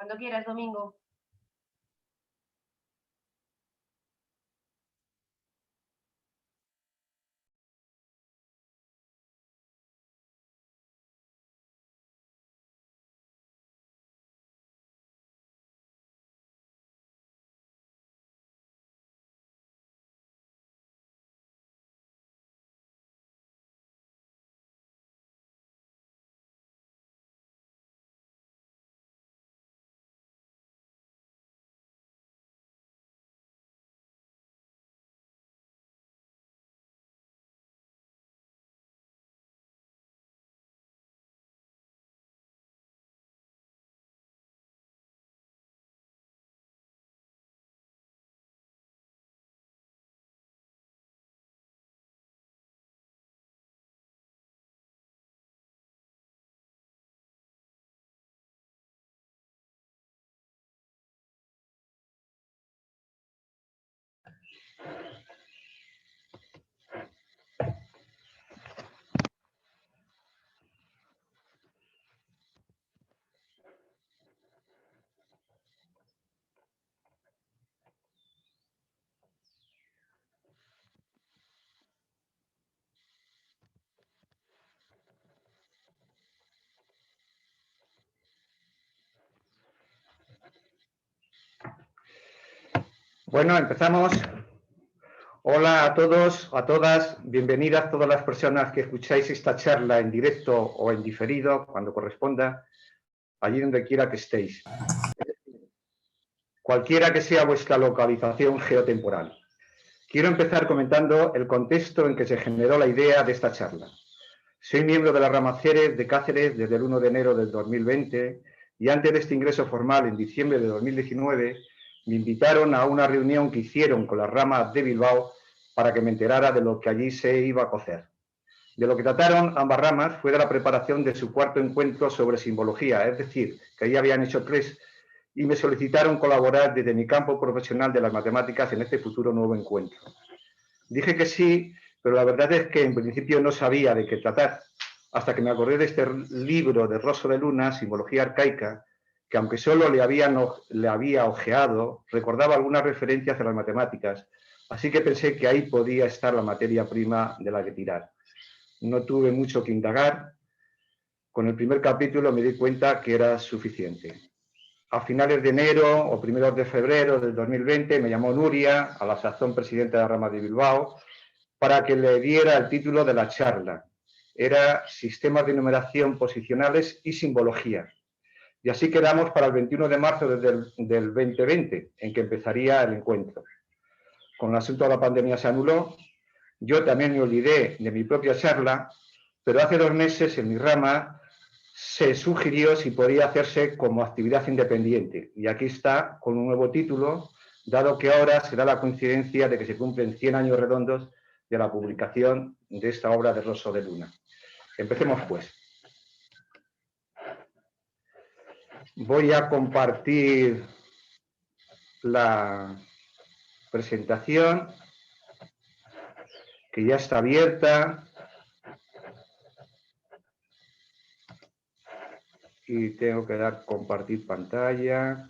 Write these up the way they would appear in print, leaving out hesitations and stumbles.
Cuando quieras, Domingo. Bueno, empezamos. Hola a todos, a todas, bienvenidas todas las personas que escucháis esta charla en directo o en diferido, cuando corresponda, allí donde quiera que estéis. Cualquiera que sea vuestra localización geotemporal. Quiero empezar comentando el contexto en que se generó la idea de esta charla. Soy miembro de la rama CERES de Cáceres desde el 1 de enero del 2020 y antes de este ingreso formal en diciembre de 2019 me invitaron a una reunión que hicieron con la rama de Bilbao para que me enterara de lo que allí se iba a cocer. De lo que trataron ambas ramas fue de la preparación de su cuarto encuentro sobre simbología, es decir, que ahí habían hecho 3 y me solicitaron colaborar desde mi campo profesional de las matemáticas en este futuro nuevo encuentro. Dije que sí, pero la verdad es que en principio no sabía de qué tratar, hasta que me acordé de este libro de Rosso de Luna, Simbología Arcaica, que aunque solo le había ojeado, recordaba algunas referencias a las matemáticas, así que pensé que ahí podía estar la materia prima de la que tirar. No tuve mucho que indagar, con el primer capítulo me di cuenta que era suficiente. A finales de enero o primeros de febrero del 2020 me llamó Nuria, a la sazón presidenta de la rama de Bilbao, para que le diera el título de la charla. Era Sistemas de numeración posicionales y simbología. Y así quedamos para el 21 de marzo del 2020, en que empezaría el encuentro. Con el asunto de la pandemia se anuló. Yo también me olvidé de mi propia charla, pero hace 2 meses en mi rama se sugirió si podía hacerse como actividad independiente. Y aquí está, con un nuevo título, dado que ahora se da la coincidencia de que se cumplen 100 años redondos de la publicación de esta obra de Rosso de Luna. Empecemos, pues. Voy a compartir la presentación, que ya está abierta. Y tengo que dar compartir pantalla.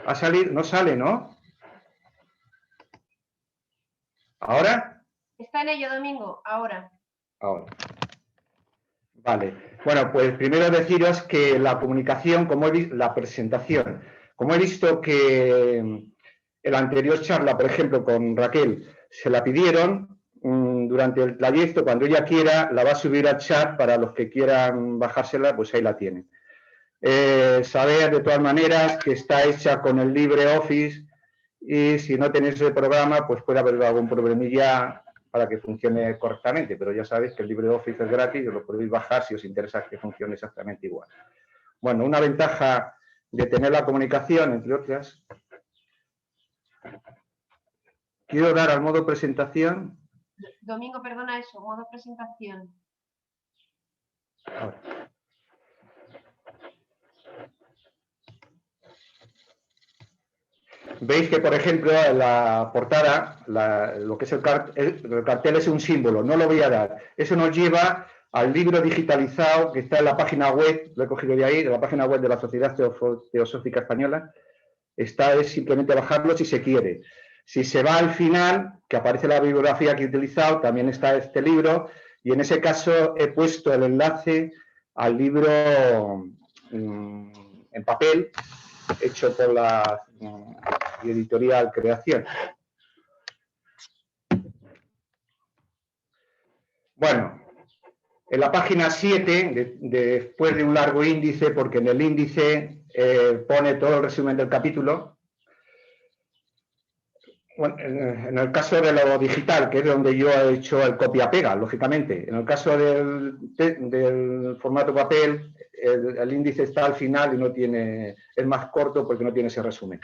¿Ha salido? No sale, ¿no? ¿Ahora? Está en ello, Domingo, ahora. Ahora. Vale. Bueno, pues primero deciros que la comunicación, la presentación, como he visto que en la anterior charla, por ejemplo, con Raquel, se la pidieron durante el trayecto, cuando ella quiera, la va a subir al chat para los que quieran bajársela, pues ahí la tienen. Saber de todas maneras que está hecha con el LibreOffice y si no tenéis el programa, pues puede haber algún problemilla para que funcione correctamente, pero ya sabéis que el LibreOffice es gratis y os lo podéis bajar si os interesa que funcione exactamente igual. Bueno, una ventaja de tener la comunicación, entre otras, quiero dar al modo presentación. Domingo, perdona eso, modo presentación. Ahora. Veis que, por ejemplo, en la portada, lo que es el cartel es un símbolo, no lo voy a dar. Eso nos lleva al libro digitalizado que está en la página web, lo he cogido de ahí, de la página web de la Sociedad Teosófica Española. Es simplemente bajarlo si se quiere. Si se va al final, que aparece la bibliografía que he utilizado, también está este libro, y en ese caso he puesto el enlace al libro en papel, hecho por la editorial Creación. Bueno, en la página 7, después de un largo índice, porque en el índice pone todo el resumen del capítulo. Bueno, en el caso de lo digital, que es donde yo he hecho el copia-pega, lógicamente. En el caso del formato papel, el índice está al final y no tiene, es más corto porque no tiene ese resumen.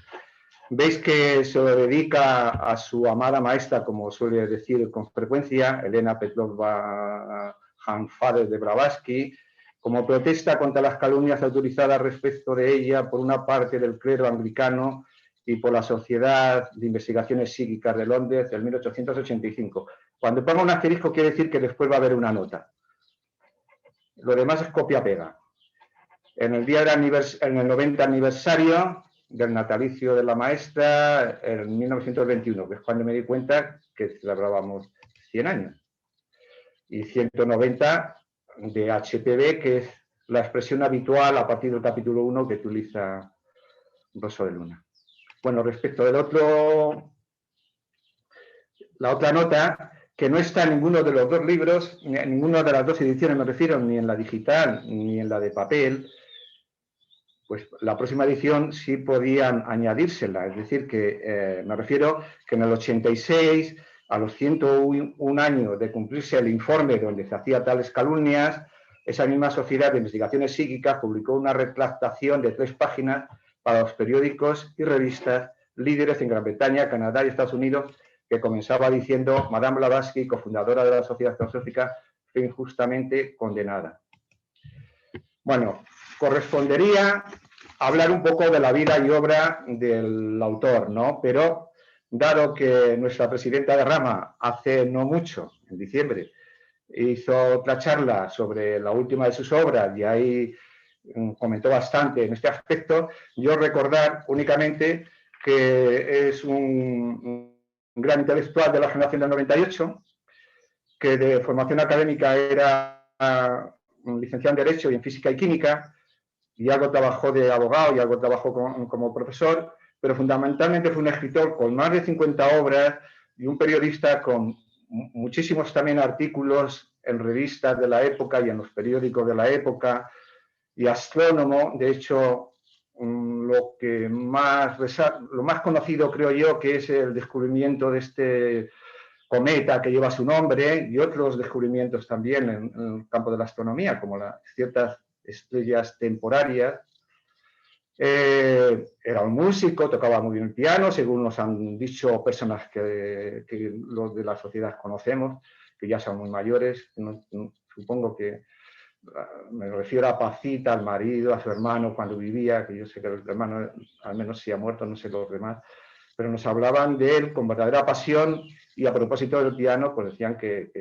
Veis que se lo dedica a su amada maestra, como suele decir con frecuencia, Elena Petrovna Hanfader de Blavatsky, como protesta contra las calumnias autorizadas respecto de ella por una parte del clero anglicano y por la Sociedad de Investigaciones Psíquicas de Londres del 1885. Cuando pongo un asterisco quiere decir que después va a haber una nota. Lo demás es copia-pega. En el día en el 90 aniversario del natalicio de la maestra, en 1921, que es cuando me di cuenta que celebrábamos 100 años. Y 190 de HPV, que es la expresión habitual a partir del capítulo 1 que utiliza Rosso de Luna. Bueno, respecto del la otra nota, que no está en ninguno de los dos libros, en ninguna de las dos ediciones me refiero, ni en la digital ni en la de papel, pues la próxima edición sí podían añadírsela. Es decir, que me refiero que en el 86, a los 101 años de cumplirse el informe donde se hacía tales calumnias, esa misma Sociedad de Investigaciones Psíquicas publicó una retractación de 3 páginas para los periódicos y revistas líderes en Gran Bretaña, Canadá y Estados Unidos, que comenzaba diciendo: Madame Blavatsky, cofundadora de la Sociedad Teosófica, fue injustamente condenada. Bueno, correspondería hablar un poco de la vida y obra del autor, ¿no? Pero, dado que nuestra presidenta de rama hace no mucho, en diciembre, hizo otra charla sobre la última de sus obras y ahí comentó bastante en este aspecto, yo recordar únicamente que es un gran intelectual de la generación del 98, que de formación académica era licenciado en Derecho y en Física y Química, y algo trabajó de abogado y algo trabajó como profesor, pero fundamentalmente fue un escritor con más de 50 obras y un periodista con muchísimos también artículos en revistas de la época y en los periódicos de la época, y astrónomo. De hecho, lo más conocido, creo yo, que es el descubrimiento de este cometa que lleva su nombre y otros descubrimientos también en el campo de la astronomía, como ciertas estrellas temporarias. Era un músico, tocaba muy bien el piano, según nos han dicho personas que los de la sociedad conocemos, que ya son muy mayores. Supongo que me refiero a Pacita, al marido, a su hermano cuando vivía, que yo sé que el hermano al menos sí ha muerto, no sé los demás, pero nos hablaban de él con verdadera pasión, y a propósito del piano, pues decían que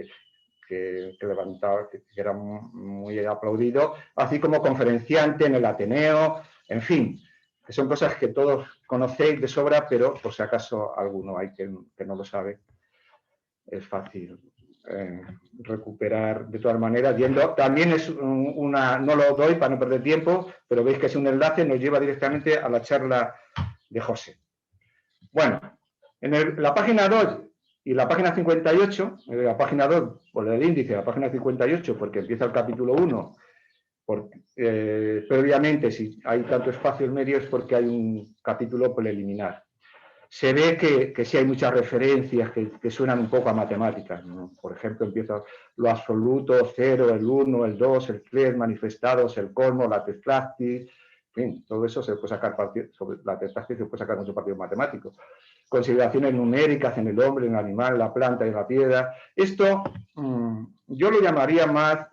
levantaba, que era muy aplaudido, así como conferenciante en el Ateneo, en fin, que son cosas que todos conocéis de sobra, pero por si acaso alguno hay que no lo sabe, es fácil recuperar de todas maneras yendo. También es no lo doy para no perder tiempo, pero veis que es un enlace, nos lleva directamente a la charla de José. Bueno, en la página 2 y la página 58, la página 2 por el índice, la página 58 porque empieza el capítulo 1, previamente, si hay tanto espacio en medio es porque hay un capítulo preliminar. Se ve que sí hay muchas referencias que suenan un poco a matemáticas, ¿no? Por ejemplo, empieza lo absoluto, 0, el 1, el 2, el 3, manifestados, el colmo, la tetractis, en fin, todo eso se puede sacar partido, sobre la tetractis se puede sacar mucho partido matemático. Consideraciones numéricas en el hombre, en el animal, en la planta y en la piedra. Esto yo lo llamaría más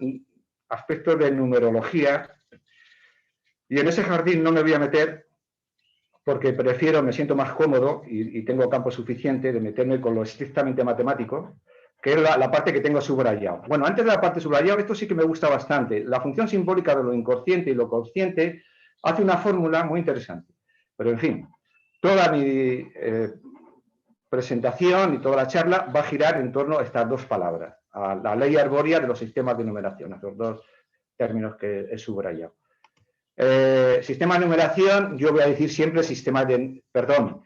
aspectos de numerología, y en ese jardín no me voy a meter, porque prefiero, me siento más cómodo y tengo campo suficiente de meterme con lo estrictamente matemático, que es la parte que tengo subrayado. Bueno, antes de la parte subrayada, esto sí que me gusta bastante. La función simbólica de lo inconsciente y lo consciente hace una fórmula muy interesante. Pero, en fin, toda mi presentación y toda la charla va a girar en torno a estas dos palabras, a la ley arbórea de los sistemas de numeración, a estos dos términos que he subrayado. Sistema de numeración, yo voy a decir siempre sistema de... Perdón,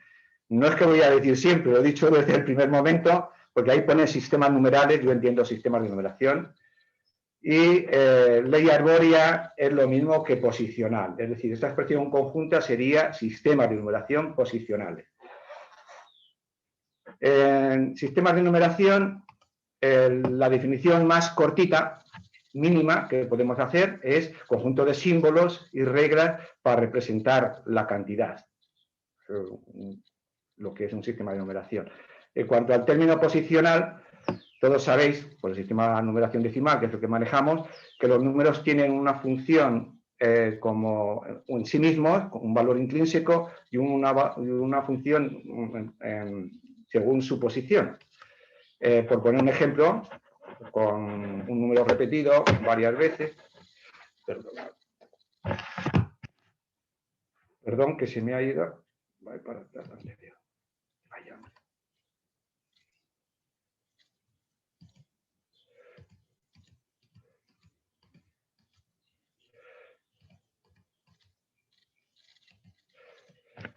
no es que voy a decir siempre, lo he dicho desde el primer momento, porque ahí pone sistemas numerales, yo entiendo sistemas de numeración, y ley arbórea es lo mismo que posicional, es decir, esta expresión conjunta sería sistemas de numeración posicionales. En sistemas de numeración, la definición más cortita, mínima, que podemos hacer es conjunto de símbolos y reglas para representar la cantidad, lo que es un sistema de numeración. En cuanto al término posicional, todos sabéis, por el sistema de numeración decimal, que es lo que manejamos, que los números tienen una función como en sí mismos, un valor intrínseco y una función según su posición. Por poner un ejemplo, con un número repetido varias veces. Perdón, que se me ha ido. Voy para atrás, vaya.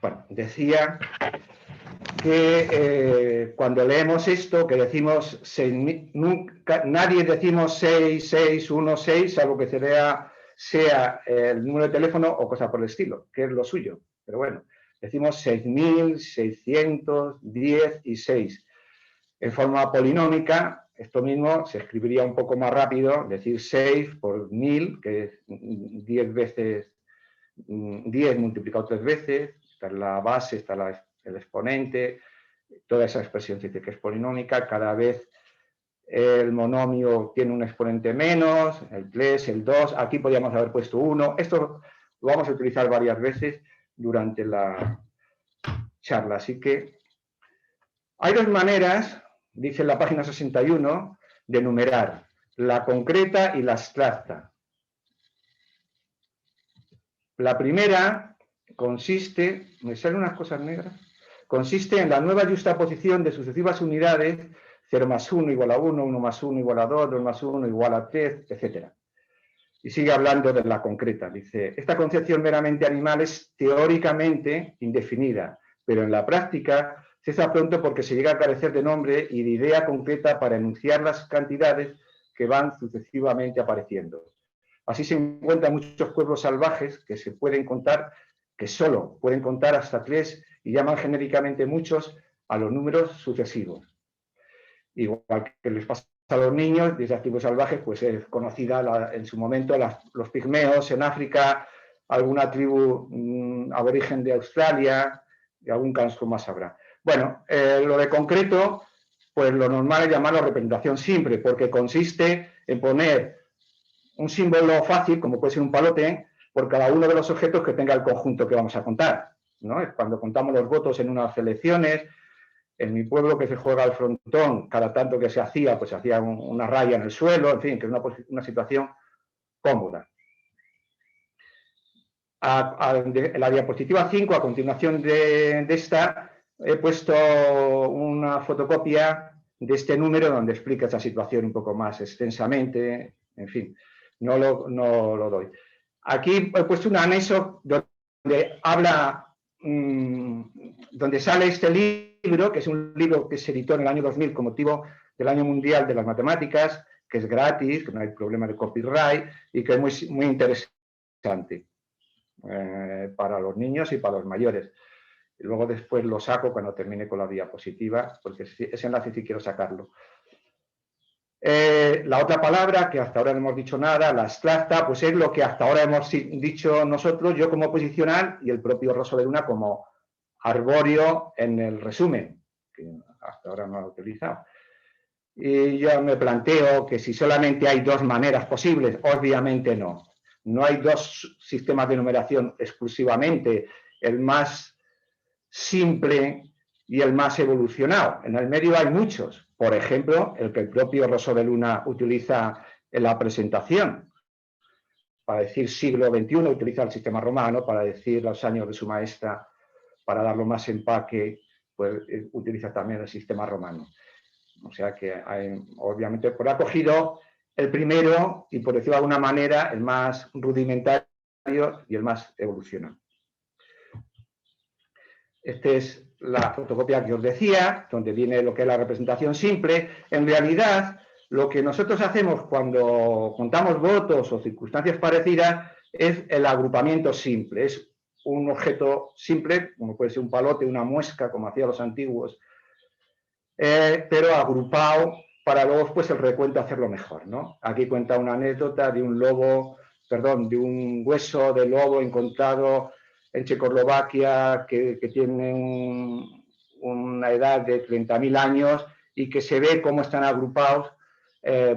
Bueno, decía que cuando leemos esto, que decimos, nadie decimos 6, 6, 1, 6, salvo que sea el número de teléfono o cosa por el estilo, que es lo suyo. Pero bueno, decimos 6.616. En forma polinómica, esto mismo se escribiría un poco más rápido, decir 6 por 1000, que es 10 veces, 10 multiplicado 3 veces, está en la base, está el exponente, toda esa expresión se dice que es polinómica, cada vez el monomio tiene un exponente menos, el 3, el 2, aquí podríamos haber puesto 1, esto lo vamos a utilizar varias veces durante la charla, así que hay dos maneras, dice en la página 61, de numerar, la concreta y la abstracta. La primera consiste, me salen unas cosas negras, consiste en la nueva yuxtaposición de sucesivas unidades, 0 más 1 igual a 1, 1 más 1 igual a 2, 2 más 1 igual a 3, etc. Y sigue hablando de la concreta. Dice, esta concepción meramente animal es teóricamente indefinida, pero en la práctica cesa pronto porque se llega a carecer de nombre y de idea concreta para enunciar las cantidades que van sucesivamente apareciendo. Así se encuentran muchos pueblos salvajes que se pueden contar, que solo pueden contar hasta 3 y llaman genéricamente muchos a los números sucesivos. Igual que les pasa a los niños, desde tribus salvajes, pues es conocida en su momento los pigmeos en África, alguna tribu aborigen de Australia y algún caso más habrá. Bueno, lo de concreto, pues lo normal es llamarlo representación simple, porque consiste en poner un símbolo fácil, como puede ser un palote, por cada uno de los objetos que tenga el conjunto que vamos a contar, ¿no? Cuando contamos los votos en unas elecciones, en mi pueblo que se juega al frontón, cada tanto que se hacía, pues se hacía una raya en el suelo, en fin, que es una situación cómoda. En la diapositiva 5, a continuación de esta, he puesto una fotocopia de este número donde explica esta situación un poco más extensamente, en fin, no lo doy. Aquí he puesto un anexo donde habla, donde sale este libro, que es un libro que se editó en el año 2000 con motivo del Año Mundial de las Matemáticas, que es gratis, que no hay problema de copyright y que es muy interesante para los niños y para los mayores. Y luego después lo saco cuando termine con la diapositiva, porque ese enlace sí quiero sacarlo. La otra palabra, que hasta ahora no hemos dicho nada, la abstracta, pues es lo que hasta ahora hemos dicho nosotros, yo como posicional y el propio Rosso de Luna como arbóreo en el resumen, que hasta ahora no lo he utilizado. Y yo me planteo que si solamente hay dos maneras posibles, obviamente no. No hay dos sistemas de numeración exclusivamente. El más simple y el más evolucionado. En el medio hay muchos. Por ejemplo, el que el propio Rosso de Luna utiliza en la presentación. Para decir siglo XXI utiliza el sistema romano, para decir los años de su maestra, para darlo más empaque, pues utiliza también el sistema romano. O sea que obviamente pues ha cogido el primero y, por decirlo de alguna manera, el más rudimentario y el más evolucionado. Esta es la fotocopia que os decía, donde viene lo que es la representación simple. En realidad, lo que nosotros hacemos cuando contamos votos o circunstancias parecidas es el agrupamiento simple. Es un objeto simple, como puede ser un palote, una muesca, como hacían los antiguos, pero agrupado para luego después el recuento hacerlo mejor, ¿no? Aquí cuenta una anécdota de un lobo, perdón, de un hueso de lobo encontrado en Checoslovaquia que tiene una edad de 30.000 años y que se ve cómo están agrupados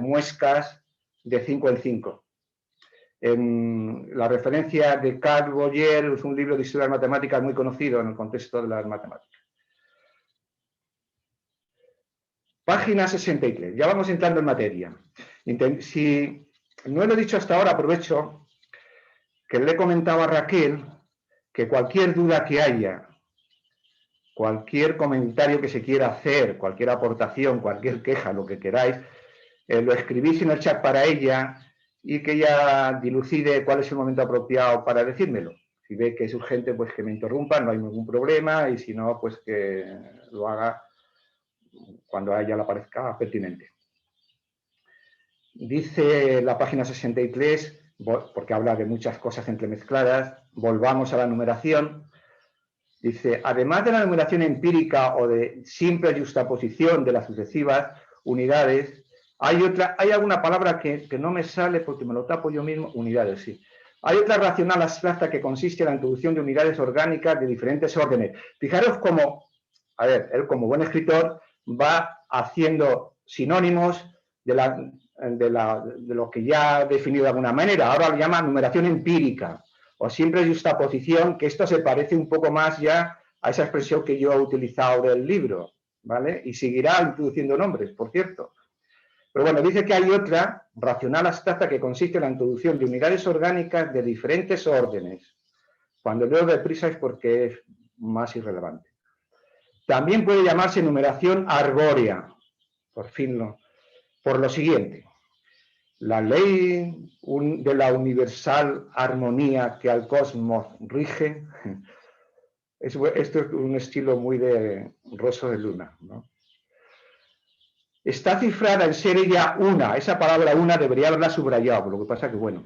muescas de 5 en 5. La referencia de Carl Boyer es un libro de historia de las matemáticas muy conocido en el contexto de las matemáticas. Página 63, ya vamos entrando en materia. Si no lo he dicho hasta ahora, aprovecho que le he comentado a Raquel que cualquier duda que haya, cualquier comentario que se quiera hacer, cualquier aportación, cualquier queja, lo que queráis, lo escribís en el chat para ella y que ella dilucide cuál es el momento apropiado para decírmelo. Si ve que es urgente, pues que me interrumpa, no hay ningún problema, y si no, pues que lo haga cuando a ella le parezca pertinente. Dice la página 63, porque habla de muchas cosas entremezcladas, volvamos a la numeración. Dice, además de la numeración empírica o de simple justaposición de las sucesivas unidades, hay alguna palabra que no me sale porque me lo tapo yo mismo, unidades, sí. Hay otra racional abstracta que consiste en la introducción de unidades orgánicas de diferentes órdenes. Fijaros cómo, a ver, él como buen escritor va haciendo sinónimos de lo que ya ha definido de alguna manera. Ahora lo llama numeración empírica o simple justaposición, que esto se parece un poco más ya a esa expresión que yo he utilizado del libro, ¿vale? Y seguirá introduciendo nombres, por cierto. Pero bueno, dice que hay otra racional abstracta que consiste en la introducción de unidades orgánicas de diferentes órdenes. Cuando leo deprisa es porque es más irrelevante. También puede llamarse numeración arbórea, por lo siguiente. La ley de la universal armonía que al cosmos rige, esto es un estilo muy de Rosso de Luna, ¿no? Está cifrada en ser ella una, esa palabra una debería haberla subrayado, lo que pasa que bueno,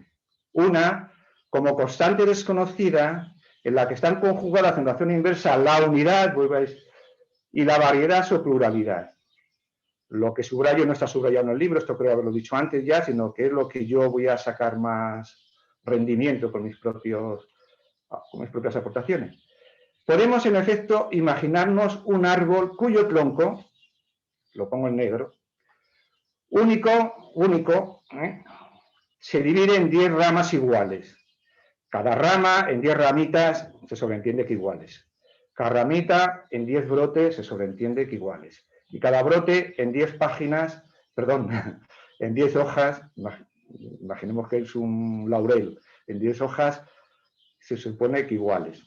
una como constante desconocida en la que están conjugadas en relación inversa la unidad y la variedad o pluralidad. Lo que subrayo no está subrayado en el libro, esto creo haberlo dicho antes ya, sino que es lo que yo voy a sacar más rendimiento con mis propias aportaciones. Podemos, en efecto, imaginarnos un árbol cuyo tronco, lo pongo en negro, único, se divide en 10 ramas iguales. Cada rama en 10 ramitas se sobreentiende que iguales. Cada ramita en 10 brotes se sobreentiende que iguales. Y cada brote en 10 páginas, perdón, en 10 hojas, imaginemos que es un laurel, en 10 hojas se supone que iguales.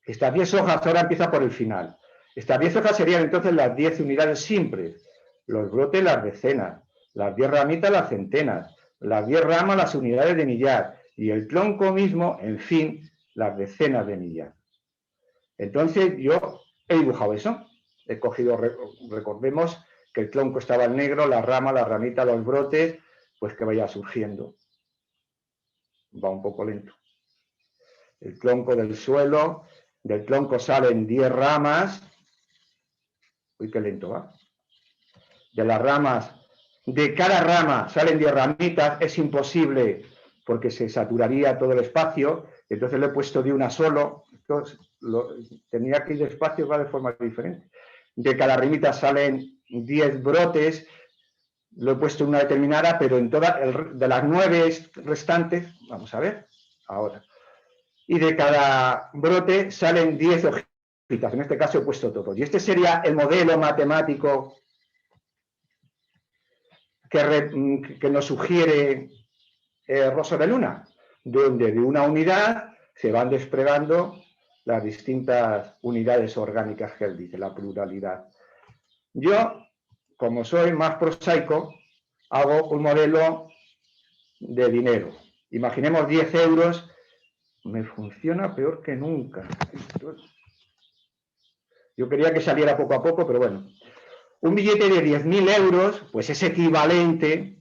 Estas 10 hojas ahora empieza por el final. Estas 10 hojas serían entonces las 10 unidades simples, los brotes las decenas, las 10 ramitas las centenas, las 10 ramas las unidades de millar y el tronco mismo, en fin, las decenas de millar. Entonces yo he dibujado eso. He cogido, recordemos que el tronco estaba en negro, la rama, la ramita, los brotes, pues que vaya surgiendo. Va un poco lento. El tronco del suelo, del tronco salen 10 ramas. Uy, qué lento va. De las ramas, de cada rama salen 10 ramitas, es imposible porque se saturaría todo el espacio, entonces lo he puesto de una solo, entonces, tenía que ir despacio, va de forma diferente. De cada ramita salen 10 brotes, lo he puesto una determinada, pero en todas, de las 9 restantes, vamos a ver, ahora. Y de cada brote salen 10 hojitas. En este caso he puesto todo. Y este sería el modelo matemático que nos sugiere Rosa de Luna, donde de una unidad se van desplegando las distintas unidades orgánicas que él dice, la pluralidad. Yo, como soy más prosaico, hago un modelo de dinero. Imaginemos 10 euros, me funciona peor que nunca. Yo quería que saliera poco a poco, pero bueno. Un billete de 10.000 euros, pues es equivalente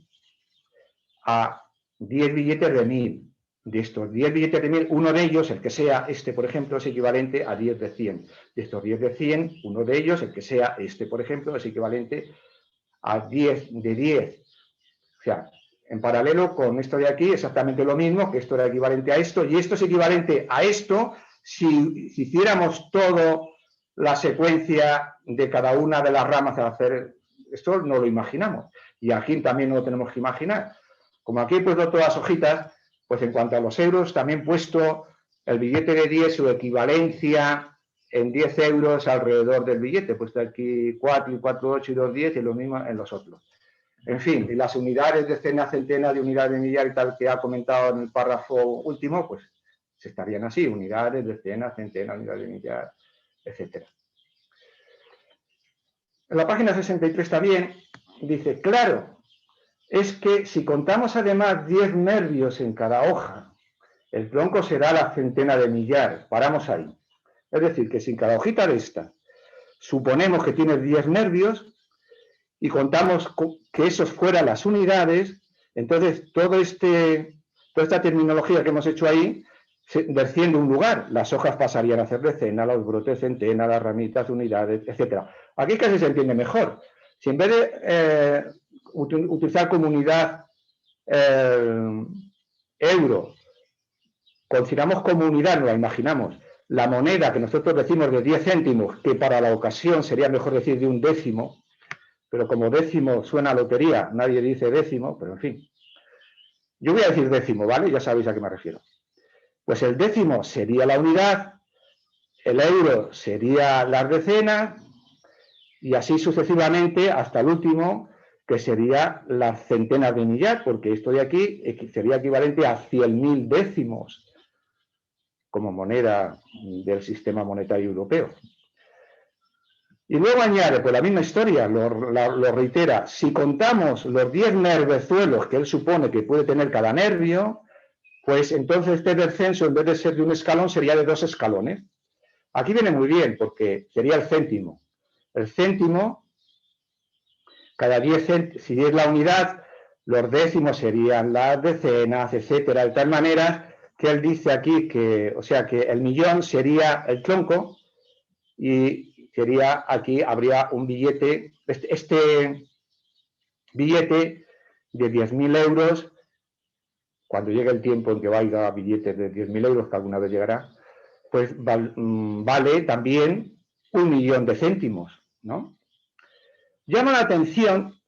a 10 billetes de 1.000. De estos 10 billetes de 1.000, uno de ellos, el que sea este, por ejemplo, es equivalente a 10 de 100. De estos 10 de 100, uno de ellos, el que sea este, por ejemplo, es equivalente a 10 de 10. O sea, en paralelo con esto de aquí, exactamente lo mismo, que esto era equivalente a esto, y esto es equivalente a esto si hiciéramos toda la secuencia de cada una de las ramas al hacer esto, no lo imaginamos. Y aquí también no lo tenemos que imaginar. Como aquí he puesto todas las hojitas, pues en cuanto a los euros, también he puesto el billete de 10, su equivalencia en 10 euros alrededor del billete. He puesto aquí 4 y 4, 8 y 2, 10 y lo mismo en los otros. En fin, y las unidades, decenas, centenas de unidades de millar y tal que ha comentado en el párrafo último, pues se estarían así, unidades, decenas, centenas, unidades de millar, etc. En la página 63 también dice, claro, es que si contamos además 10 nervios en cada hoja, el tronco será la centena de millar. Paramos ahí. Es decir, que si en cada hojita de esta suponemos que tiene 10 nervios y contamos que esos fueran las unidades, entonces toda esta terminología que hemos hecho ahí desciende un lugar. Las hojas pasarían a ser decenas, los brotes centenas, las ramitas, unidades, etc. Aquí casi se entiende mejor. Si en vez de utilizar como unidad euro, consideramos como unidad, nos la imaginamos, la moneda que nosotros decimos de 10 céntimos, que para la ocasión sería mejor decir de un décimo, pero como décimo suena a lotería, nadie dice décimo, pero en fin. Yo voy a decir décimo, ¿vale? Ya sabéis a qué me refiero. Pues el décimo sería la unidad, el euro sería las decenas, y así sucesivamente hasta el último, que sería las centenas de millar, porque esto de aquí sería equivalente a 100.000 décimos como moneda del sistema monetario europeo. Y luego añade, pues la misma historia, lo reitera, si contamos los 10 nervezuelos que él supone que puede tener cada nervio, pues entonces este descenso, en vez de ser de un escalón, sería de 2 escalones. Aquí viene muy bien, porque sería el céntimo. El céntimo, cada 10 céntimos, si es la unidad, los décimos serían las decenas, etcétera, de tal manera que él dice aquí que, o sea, que el millón sería el tronco y sería aquí, habría un billete, este billete de 10.000 euros, cuando llegue el tiempo en que vaya a billetes de 10.000 euros, que alguna vez llegará, pues vale también 1.000.000 de céntimos, ¿no? Llama la atención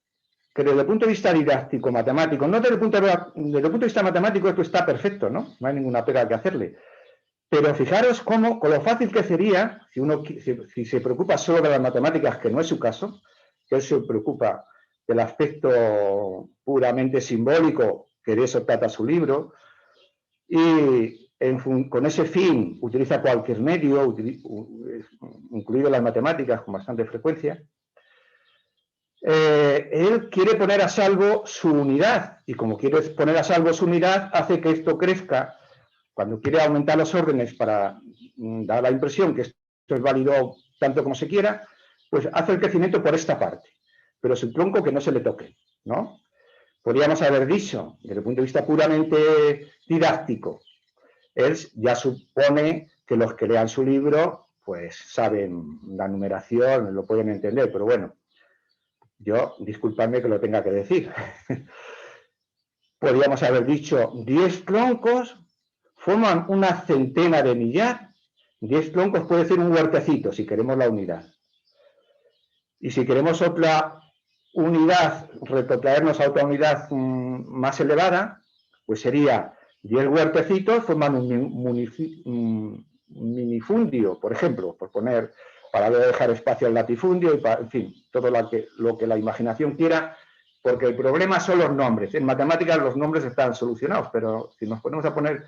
que desde el punto de vista didáctico, matemático, no desde el punto de vista matemático esto está perfecto, ¿no? No hay ninguna pega que hacerle. Pero fijaros cómo, con lo fácil que sería, si se preocupa solo de las matemáticas, que no es su caso, que él se preocupa del aspecto puramente simbólico, que de eso trata su libro, y con ese fin utiliza cualquier medio, incluido las matemáticas con bastante frecuencia. Él quiere poner a salvo su unidad, y como quiere poner a salvo su unidad, hace que esto crezca. Cuando quiere aumentar los órdenes para dar la impresión que esto es válido tanto como se quiera, pues hace el crecimiento por esta parte, pero es un tronco que no se le toque, ¿no? Podríamos haber dicho, desde el punto de vista puramente didáctico, él ya supone que los que lean su libro, pues saben la numeración, lo pueden entender, pero bueno, yo, disculpadme que lo tenga que decir. Podríamos haber dicho 10 troncos forman una centena de millar. 10 troncos puede ser un huertecito, si queremos la unidad. Y si queremos otra unidad, retrotraernos a otra unidad más elevada, pues sería 10 huertecitos forman un minifundio, por ejemplo, por poner, para dejar espacio al latifundio, y para, en fin, todo lo que la imaginación quiera, porque el problema son los nombres. En matemáticas los nombres están solucionados, pero si nos ponemos a poner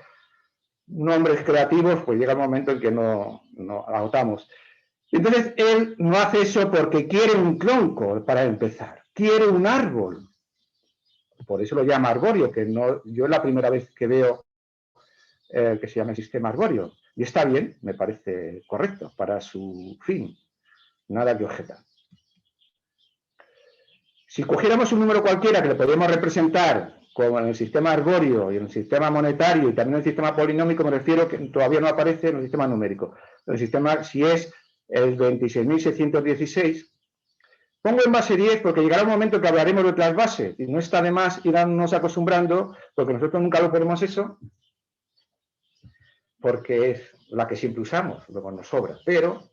nombres creativos, pues llega el momento en que no agotamos. Entonces, él no hace eso porque quiere un tronco, para empezar, quiere un árbol. Por eso lo llama arborio, que no, yo es la primera vez que veo que se llama el sistema arborio. Y está bien, me parece correcto para su fin. Nada que objetar. Si cogiéramos un número cualquiera que le podemos representar como en el sistema arborio y en el sistema monetario y también en el sistema polinómico, me refiero que todavía no aparece en el sistema numérico. El sistema, si es el 26.616, pongo en base 10 porque llegará un momento que hablaremos de otras bases y no está de más irnos acostumbrando, porque nosotros nunca lo ponemos eso, porque es la que siempre usamos, luego nos sobra, pero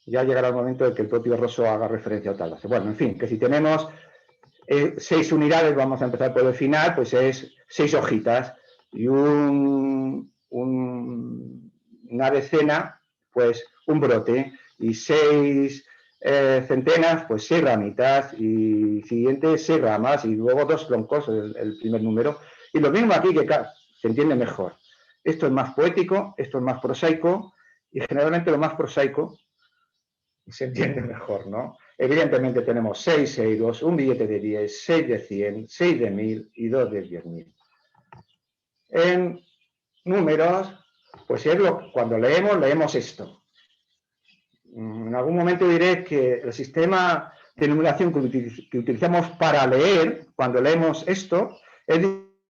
ya llegará el momento de que el propio Rosso haga referencia a otra base. Bueno, en fin, que si tenemos 6 unidades, vamos a empezar por el final, pues es 6 hojitas y una decena, pues un brote, y 6 centenas, pues 6 ramitas, y siguiente 6 ramas, y luego 2 troncos, el primer número. Y lo mismo aquí, que se entiende mejor. Esto es más poético, esto es más prosaico, y generalmente lo más prosaico se entiende mejor, ¿no? Evidentemente tenemos 6 euros, un billete de 10, 6 de 100, 6 de 1000 y 2 de 10.000. En números, pues cuando leemos esto. En algún momento diré que el sistema de numeración que utilizamos para leer, cuando leemos esto, es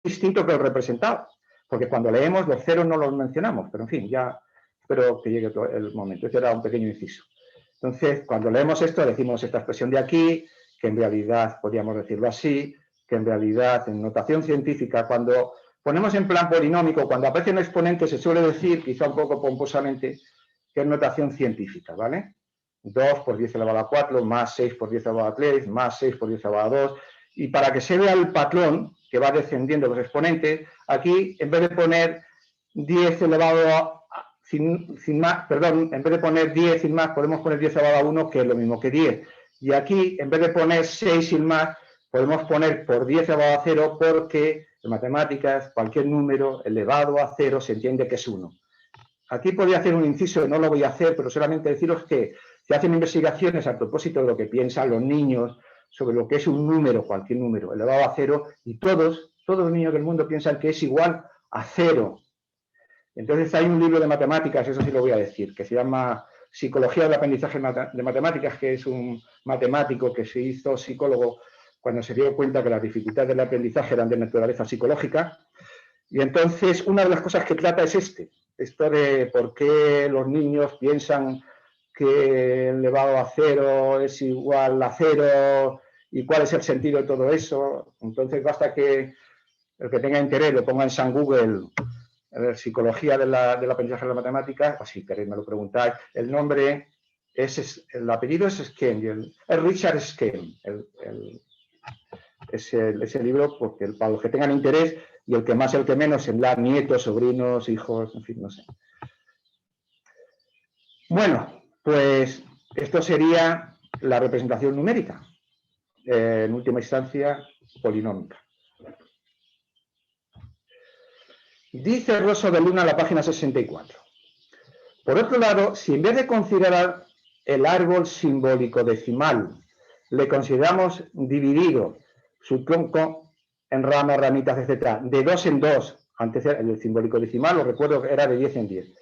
distinto que el representado. Porque cuando leemos los ceros no los mencionamos, pero en fin, ya espero que llegue el momento. Este era un pequeño inciso. Entonces, cuando leemos esto, decimos esta expresión de aquí, que en realidad, podríamos decirlo así, que en realidad, en notación científica, cuando ponemos en plan polinómico, cuando aparece un exponente, se suele decir, quizá un poco pomposamente, que es notación científica, ¿vale? 2 por 10 elevado a 4, más 6 por 10 elevado a 3, más 6 por 10 elevado a 2, y para que se vea el patrón que va descendiendo los exponentes, aquí, en vez de poner 10 elevado a sin más, perdón, en vez de poner 10 sin más, podemos poner 10 elevado a 1, que es lo mismo que 10. Y aquí, en vez de poner 6 sin más, podemos poner por 10 elevado a 0, porque en matemáticas cualquier número elevado a 0 se entiende que es 1. Aquí podría hacer un inciso, no lo voy a hacer, pero solamente deciros que se hacen investigaciones a propósito de lo que piensan los niños sobre lo que es un número, cualquier número, elevado a 0, y todos los niños del mundo piensan que es igual a 0. Entonces hay un libro de matemáticas, eso sí lo voy a decir, que se llama Psicología del aprendizaje de matemáticas, que es un matemático que se hizo psicólogo cuando se dio cuenta que las dificultades del aprendizaje eran de naturaleza psicológica. Y entonces una de las cosas que trata es esto de por qué los niños piensan que elevado a 0 es igual a 0 y cuál es el sentido de todo eso. Entonces basta que el que tenga interés lo ponga en San Google, psicología del aprendizaje de las matemáticas, o si queréis me lo preguntáis. El nombre el apellido es Skem, es Richard Skem, ese libro, porque para los que tengan interés, y el que más, el que menos, en nietos, sobrinos, hijos, en fin, no sé. Bueno, pues esto sería la representación numérica, en última instancia, polinómica. Dice Rosso de Luna en la página 64. Por otro lado, si en vez de considerar el árbol simbólico decimal, le consideramos dividido su tronco en ramas, ramitas, etc., de 2 en 2, antes el simbólico decimal, os recuerdo que era de 10 en 10,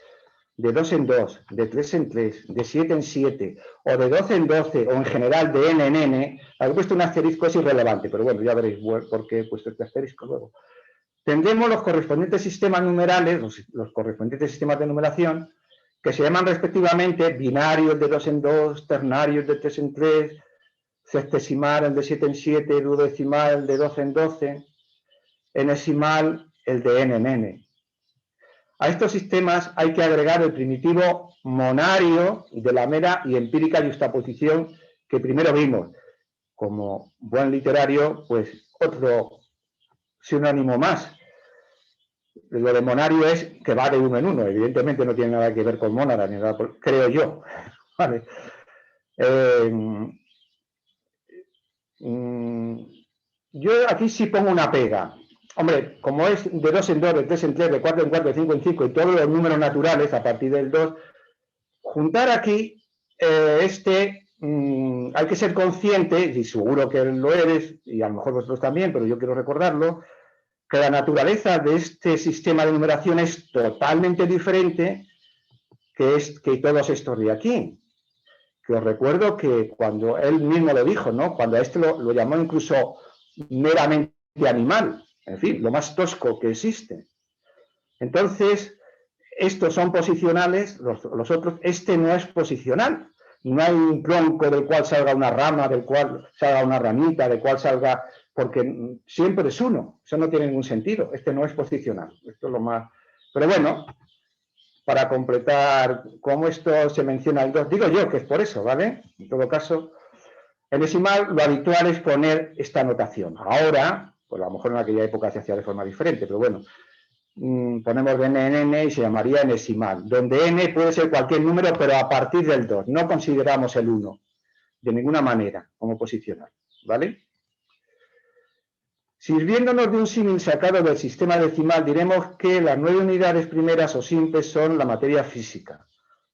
de 2 en 2, de 3 en 3, de 7 en 7, o de 12 en 12, o en general de n en n, haber puesto un asterisco es irrelevante, pero bueno, ya veréis por qué he puesto este asterisco luego. Tendremos los correspondientes sistemas numerales, los correspondientes sistemas de numeración, que se llaman respectivamente binarios de 2 en 2, ternarios de 3 en 3, sextesimal el de 7 en 7, duodecimal el de 12 en 12, enesimal el de n en n. A estos sistemas hay que agregar el primitivo monario de la mera y empírica yuxtaposición que primero vimos. Como buen literario, pues otro sinónimo más. Lo de monario es que va de uno en uno, evidentemente no tiene nada que ver con mónada, ni nada, creo yo. Vale. Yo aquí sí pongo una pega. Hombre, como es de 2 en 2, de 3 en 3, de 4 en 4, de 5 en 5 y todos los números naturales a partir del 2, juntar aquí hay que ser consciente, y seguro que lo eres, y a lo mejor vosotros también, pero yo quiero recordarlo, que la naturaleza de este sistema de numeración es totalmente diferente que todos estos de aquí. Que os recuerdo que cuando él mismo lo dijo, ¿no? Cuando a este lo llamó incluso meramente animal, en fin, lo más tosco que existe. Entonces, estos son posicionales, los otros, este no es posicional. No hay un tronco del cual salga una rama, del cual salga una ramita, del cual salga, porque siempre es uno. Eso no tiene ningún sentido. Este no es posicional. Esto es lo más. Pero bueno, para completar, como esto se menciona el 2, digo yo que es por eso, ¿vale? En todo caso, en decimal lo habitual es poner esta notación. Ahora, pues a lo mejor en aquella época se hacía de forma diferente, pero bueno, ponemos n en n y se llamaría enesimal, donde n puede ser cualquier número, pero a partir del 2. No consideramos el 1 de ninguna manera como posicional, ¿vale? Sirviéndonos de un símil sacado del sistema decimal, diremos que las 9 unidades primeras o simples son la materia física.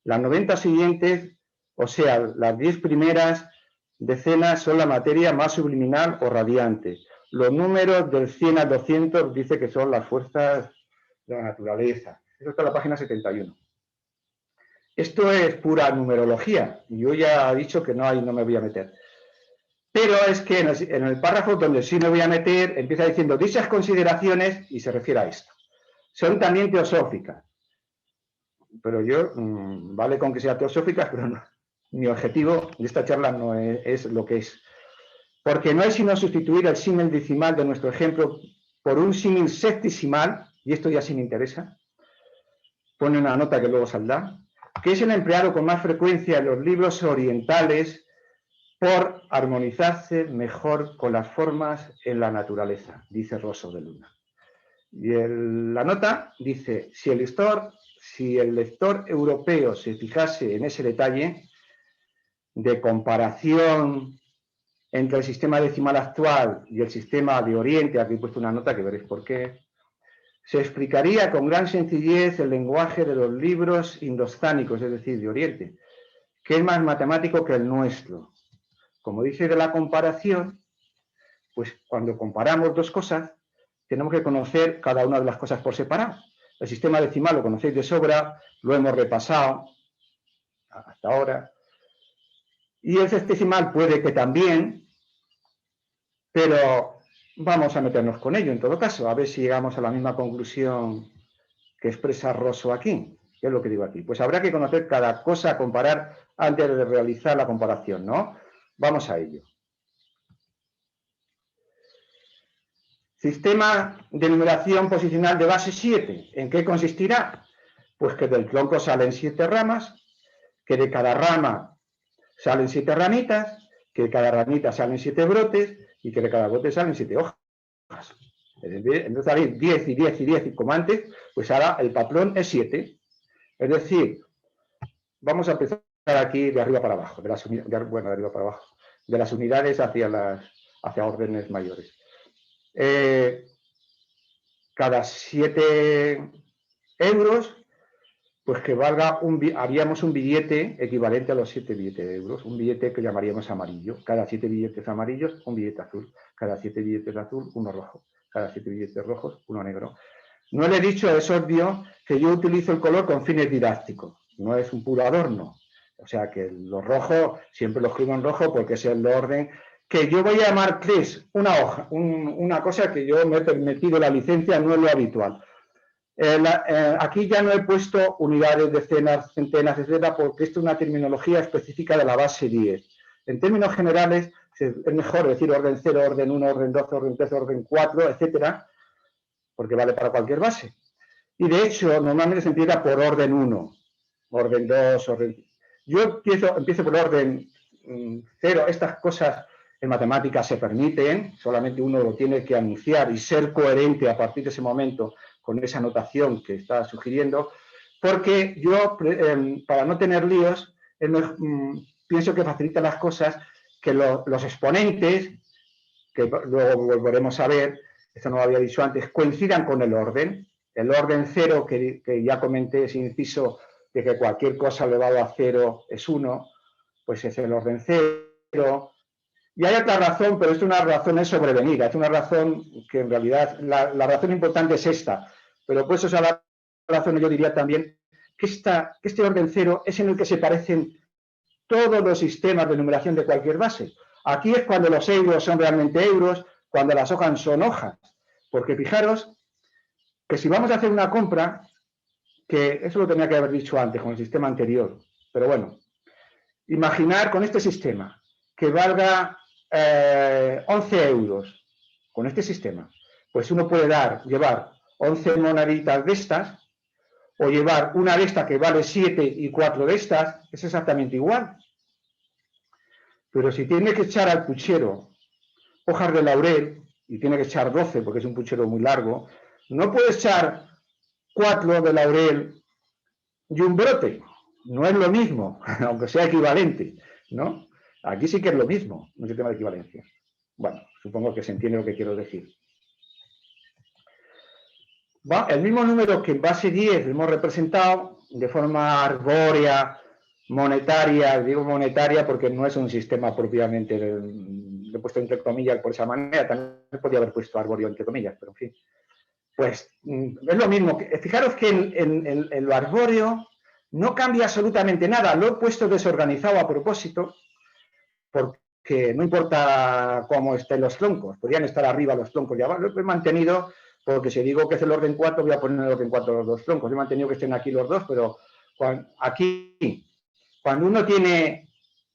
Las 90 siguientes, o sea, las 10 primeras decenas son la materia más subliminal o radiante. Los números del 100 al 200 dice que son las fuerzas de la naturaleza. Eso está en la página 71. Esto es pura numerología. Yo ya he dicho que no me voy a meter. Pero es que en el párrafo donde sí me voy a meter, empieza diciendo dichas consideraciones, y se refiere a esto. Son también teosóficas. Pero yo, vale con que sea teosóficas, pero no. Mi objetivo de esta charla no es lo que es. Porque no es sino sustituir el símil decimal de nuestro ejemplo por un símil septesimal, y esto ya sí me interesa, pone una nota que luego saldrá, que es el empleado con más frecuencia en los libros orientales por armonizarse mejor con las formas en la naturaleza, dice Rosso de Luna. Y la nota dice, si el lector europeo se fijase en ese detalle de comparación entre el sistema decimal actual y el sistema de Oriente, aquí he puesto una nota que veréis por qué, se explicaría con gran sencillez el lenguaje de los libros indostánicos, es decir, de Oriente, que es más matemático que el nuestro. Como dice de la comparación, pues cuando comparamos dos cosas, tenemos que conocer cada una de las cosas por separado. El sistema decimal lo conocéis de sobra, lo hemos repasado hasta ahora. Y el sextesimal puede que también, pero vamos a meternos con ello en todo caso, a ver si llegamos a la misma conclusión que expresa Rosso aquí. ¿Qué es lo que digo aquí? Pues habrá que conocer cada cosa a comparar antes de realizar la comparación, ¿no? Vamos a ello. Sistema de numeración posicional de base 7. ¿En qué consistirá? Pues que del tronco salen 7 ramas, que de cada rama salen 7 ramitas, que de cada ramita salen 7 brotes y que de cada brote salen 7 hojas. En vez de salir 10 y 10 y 10 y como antes, pues ahora el patrón es 7. Es decir, vamos a empezar aquí de arriba para abajo, de arriba para abajo, de las unidades hacia órdenes mayores. Cada 7 euros, pues que valga haríamos un billete equivalente a los 7 billetes de euros, un billete que llamaríamos amarillo. Cada 7 billetes amarillos, un billete azul. Cada 7 billetes azul, uno rojo. Cada 7 billetes rojos, uno negro. No le he dicho, es obvio, que yo utilizo el color con fines didácticos. No es un puro adorno. O sea que los rojos, siempre los escribo en rojo porque es el orden que yo voy a llamar 3, una hoja, una cosa que yo me he permitido la licencia, no es lo habitual. Aquí ya no he puesto unidades, decenas, centenas, etcétera, porque esto es una terminología específica de la base 10. En términos generales, es mejor decir orden 0, orden 1, orden 12, orden 13, orden 4, etcétera, porque vale para cualquier base. Y de hecho, normalmente se empieza por orden 1, orden 2, orden... Yo empiezo por orden 0, estas cosas en matemáticas se permiten, solamente uno lo tiene que anunciar y ser coherente a partir de ese momento con esa notación que está sugiriendo, porque yo, para no tener líos, pienso que facilita las cosas que los exponentes, que luego volveremos a ver, esto no lo había dicho antes, coincidan con el orden. El orden cero, que ya comenté, ese inciso de que cualquier cosa elevado a cero es 1, pues es el orden cero. Y hay otra razón, pero es una razón es sobrevenida, es una razón que en realidad, la razón importante es esta, pero pues esa la razón yo diría también que este orden cero es en el que se parecen todos los sistemas de numeración de cualquier base. Aquí es cuando los euros son realmente euros, cuando las hojas son hojas, porque fijaros que si vamos a hacer una compra, que eso lo tenía que haber dicho antes con el sistema anterior, pero bueno, imaginar con este sistema que valga 11 euros con este sistema, pues uno puede llevar 11 moneditas de estas o llevar una de estas que vale 7 y 4 de estas, es exactamente igual. Pero si tiene que echar al puchero hojas de laurel y tiene que echar 12 porque es un puchero muy largo, no puede echar 4 de laurel y un brote. No es lo mismo, aunque sea equivalente, ¿no? Aquí sí que es lo mismo, no es el tema de equivalencia. Bueno, supongo que se entiende lo que quiero decir. El mismo número que en base 10 hemos representado de forma arbórea, monetaria, digo monetaria porque no es un sistema propiamente, lo he puesto entre comillas por esa manera, también podría haber puesto arbóreo entre comillas, pero en fin. Pues es lo mismo, fijaros que en lo arbóreo no cambia absolutamente nada, lo he puesto desorganizado a propósito, porque no importa cómo estén los troncos, podrían estar arriba los troncos y abajo, lo he mantenido, porque si digo que es el orden 4, voy a poner el orden 4 los dos troncos, he mantenido que estén aquí los dos, pero cuando uno tiene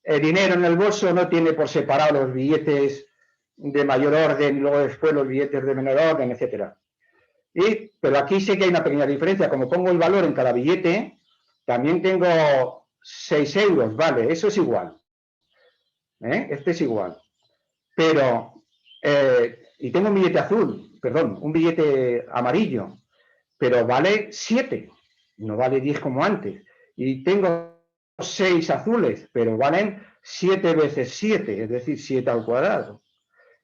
dinero en el bolso, no tiene por separado los billetes de mayor orden y luego después los billetes de menor orden, etcétera. Pero aquí sé que hay una pequeña diferencia, como pongo el valor en cada billete, también tengo 6 euros, vale, eso es igual. Este es igual. Pero, y tengo un billete azul, perdón, un billete amarillo, pero vale 7, no vale 10 como antes. Y tengo 6 azules, pero valen 7 veces 7, es decir, 7 al cuadrado.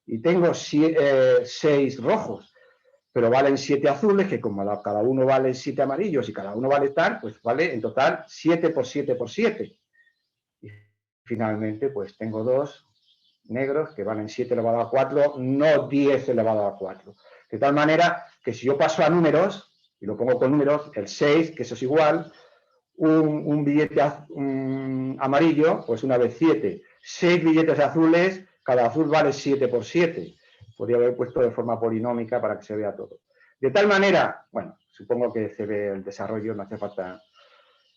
Y tengo 6 rojos, pero valen 7 azules, que como cada uno vale 7 amarillos y cada uno vale tal, pues vale en total 7 por 7 por 7. Y finalmente, pues tengo 2 negros que valen 7 elevado a 4, no 10 elevado a 4. De tal manera que si yo paso a números, y lo pongo con números, el 6, que eso es igual, un billete amarillo, pues una vez 7. 6 billetes azules, cada azul vale 7 por 7. Podría haber puesto de forma polinómica para que se vea todo. De tal manera, bueno, supongo que se ve el desarrollo, no hace falta.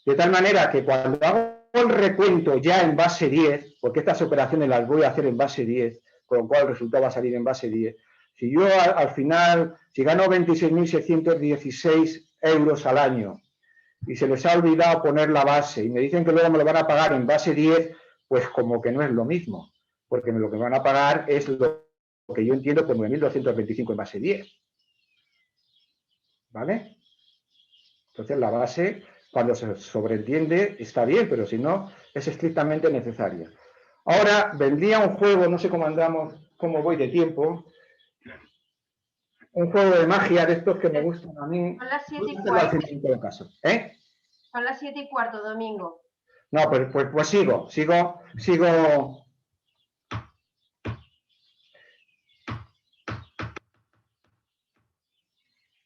De tal manera que cuando hago el recuento ya en base 10, porque estas operaciones las voy a hacer en base 10, con lo cual el resultado va a salir en base 10. Si yo al final, si gano 26.616 euros al año y se les ha olvidado poner la base y me dicen que luego me lo van a pagar en base 10, pues como que no es lo mismo, porque lo que me van a pagar es lo que yo entiendo por 9.225 en base 10. ¿Vale? Entonces la base, cuando se sobreentiende, está bien, pero si no, es estrictamente necesaria. Ahora vendría un juego, no sé cómo andamos, cómo voy de tiempo, un juego de magia de estos que me gustan a mí. Son las 7:15. En todo caso. Son las 7:15, Domingo. No, pues sigo.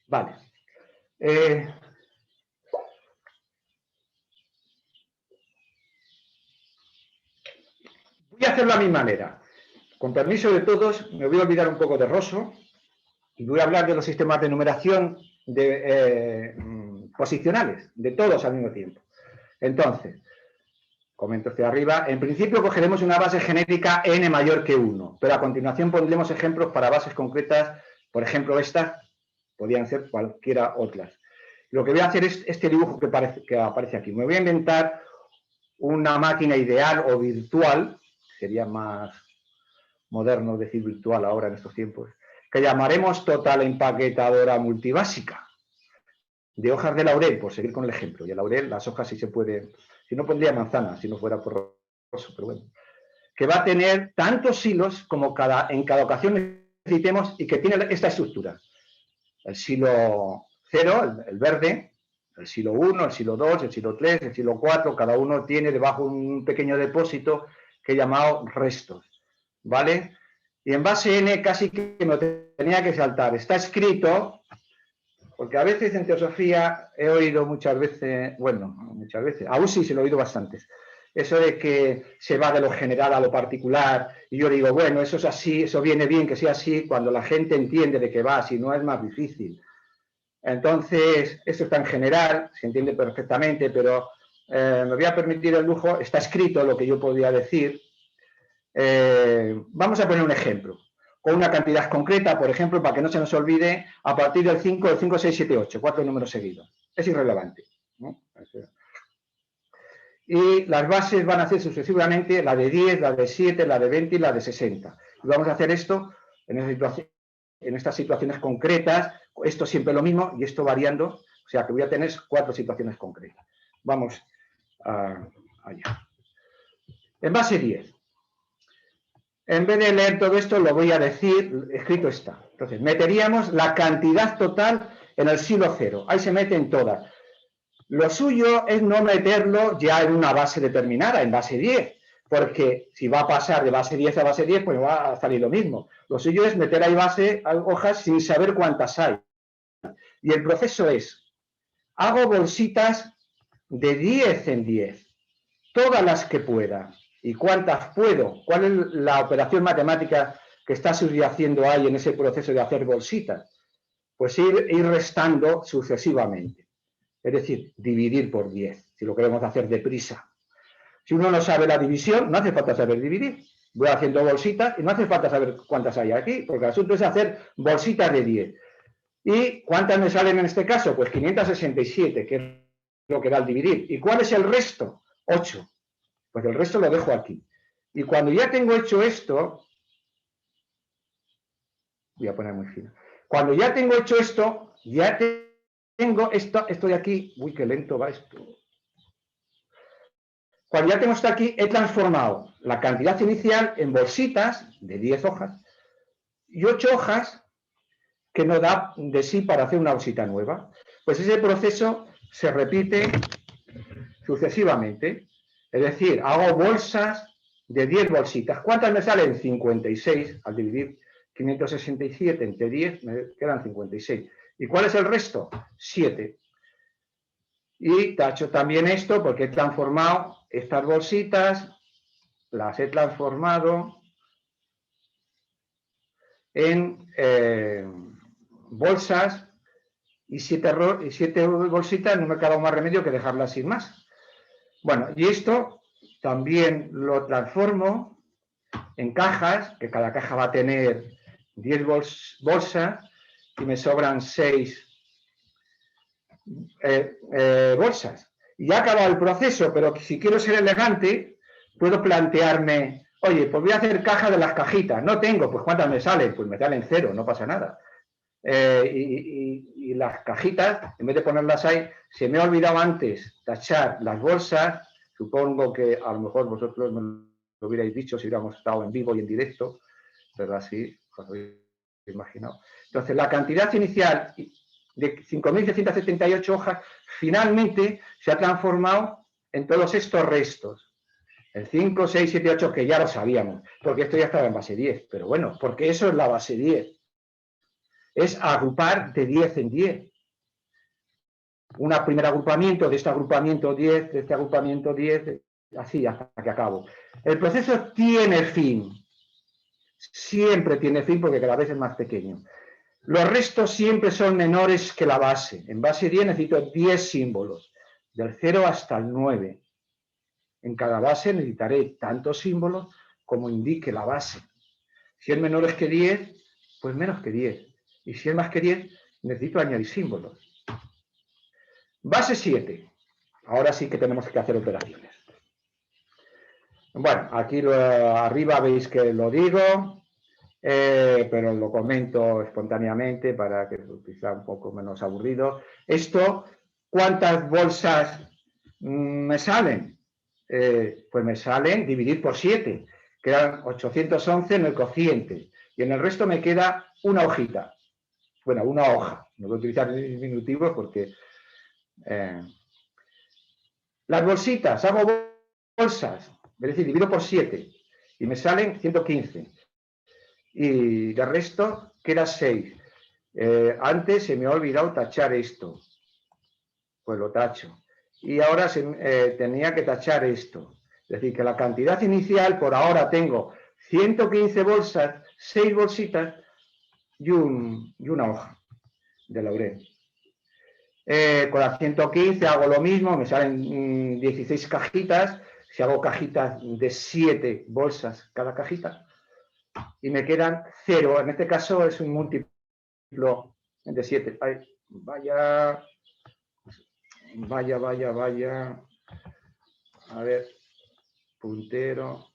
Vale. Voy a hacerlo a mi manera. Con permiso de todos, me voy a olvidar un poco de Rosso y voy a hablar de los sistemas de numeración posicionales, de todos al mismo tiempo. Entonces, comento hacia arriba, en principio cogeremos una base genérica n mayor que 1, pero a continuación pondremos ejemplos para bases concretas, por ejemplo estas, podrían ser cualquiera otras. Lo que voy a hacer es este dibujo que aparece aquí. Me voy a inventar una máquina ideal o virtual, sería más moderno decir virtual ahora en estos tiempos, que llamaremos total empaquetadora multibásica. de hojas de laurel, por seguir con el ejemplo. Y el laurel, las hojas sí se pueden, si no pondría manzana, si no fuera por roso, pero bueno. Que va a tener tantos hilos como en cada ocasión necesitemos y que tiene esta estructura. El silo 0, el verde, el silo 1, el silo 2, el silo 3, el silo 4, cada uno tiene debajo un pequeño depósito que he llamado restos, ¿vale? Y en base N casi que me tenía que saltar. Está escrito, porque a veces en teosofía he oído muchas veces, bueno, muchas veces, aún sí se lo he oído bastantes, eso de que se va de lo general a lo particular, y yo digo, bueno, eso es así, eso viene bien que sea así cuando la gente entiende de qué va, si no es más difícil. Entonces, esto está en general, se entiende perfectamente, pero me voy a permitir el lujo, está escrito lo que yo podría decir. Vamos a poner un ejemplo, con una cantidad concreta, por ejemplo, para que no se nos olvide, a partir del 5, del 5, 6, 7, 8, 4 números seguidos. Es irrelevante, ¿no? Y las bases van a ser sucesivamente la de 10, la de 7, la de 20 y la de 60. Y vamos a hacer esto en estas situaciones concretas, esto siempre lo mismo y esto variando, o sea que voy a tener 4 situaciones concretas. Vamos allá. En base 10. En vez de leer todo esto, lo voy a decir, escrito está. Entonces, meteríamos la cantidad total en el silo 0. Ahí se meten todas. Lo suyo es no meterlo ya en una base determinada, en base 10, porque si va a pasar de base 10 a base 10, pues va a salir lo mismo. Lo suyo es meter ahí hojas sin saber cuántas hay. Y el proceso es, hago bolsitas de 10 en 10, todas las que pueda. ¿Y cuántas puedo? ¿Cuál es la operación matemática que está subyaciendo ahí en ese proceso de hacer bolsitas? Pues ir restando sucesivamente. Es decir, dividir por 10, si lo queremos hacer deprisa. Si uno no sabe la división, no hace falta saber dividir. Voy haciendo bolsitas y no hace falta saber cuántas hay aquí, porque el asunto es hacer bolsitas de 10. ¿Y cuántas me salen en este caso? Pues 567, que es lo que da el dividir. ¿Y cuál es el resto? 8. Pues el resto lo dejo aquí. Y cuando ya tengo hecho esto, voy a poner muy fino. Cuando ya tengo hecho esto, ya tengo esto de aquí. Uy, qué lento va esto. Cuando ya tengo esto aquí, he transformado la cantidad inicial en bolsitas de 10 hojas y 8 hojas que no da de sí para hacer una bolsita nueva. Pues ese proceso se repite sucesivamente. Es decir, hago bolsas de 10 bolsitas. ¿Cuántas me salen? 56. Al dividir 567 entre 10 me quedan 56. ¿Y cuál es el resto? 7. Y tacho también esto porque he transformado estas bolsitas, las he transformado en bolsas y 7 bolsitas, no me queda más remedio que dejarlas sin más. Bueno, y esto también lo transformo en cajas, que cada caja va a tener 10 bolsas y me sobran 6 bolsas. Y ya ha acabado el proceso, pero si quiero ser elegante, puedo plantearme, oye, pues voy a hacer caja de las cajitas. No tengo, pues ¿cuántas me salen? Pues me salen 0, no pasa nada. Y las cajitas, en vez de ponerlas ahí, se me ha olvidado antes tachar las bolsas. Supongo que a lo mejor vosotros me lo hubierais dicho si hubiéramos estado en vivo y en directo, pero así os lo habéis imaginado. Entonces, la cantidad inicial de 5.678 hojas finalmente se ha transformado en todos estos restos. El 5, 6, 7, 8, que ya lo sabíamos, porque esto ya estaba en base 10, pero bueno, porque eso es la base 10. Es agrupar de 10 en 10. Un primer agrupamiento, de este agrupamiento 10, de este agrupamiento 10, así hasta que acabo. El proceso tiene fin. Siempre tiene fin porque cada vez es más pequeño. Los restos siempre son menores que la base. En base 10 necesito 10 símbolos, del 0 hasta el 9. En cada base necesitaré tantos símbolos como indique la base. Si es menor que 10, pues menos que 10. Y si es más que 10, necesito añadir símbolos. Base 7. Ahora sí que tenemos que hacer operaciones. Bueno, aquí arriba veis que lo digo. pero lo comento espontáneamente para que sea un poco menos aburrido. Esto, ¿cuántas bolsas me salen? Pues me salen dividir por 7, quedan 811 en el cociente, y en el resto me queda una hojita. Bueno, una hoja, no voy a utilizar diminutivos porque... las bolsitas, hago bolsas, es decir, divido por 7 y me salen 115. Y de resto queda 6. Antes se me ha olvidado tachar esto, pues lo tacho. Y ahora tenía que tachar esto. Es decir, que la cantidad inicial, por ahora tengo 115 bolsas, 6 bolsitas y una hoja de laurel. Con las 115 hago lo mismo, me salen 16 cajitas. Si hago cajitas de 7 bolsas cada cajita, y me quedan 0. En este caso es un múltiplo de 7. Ay, vaya. A ver, puntero.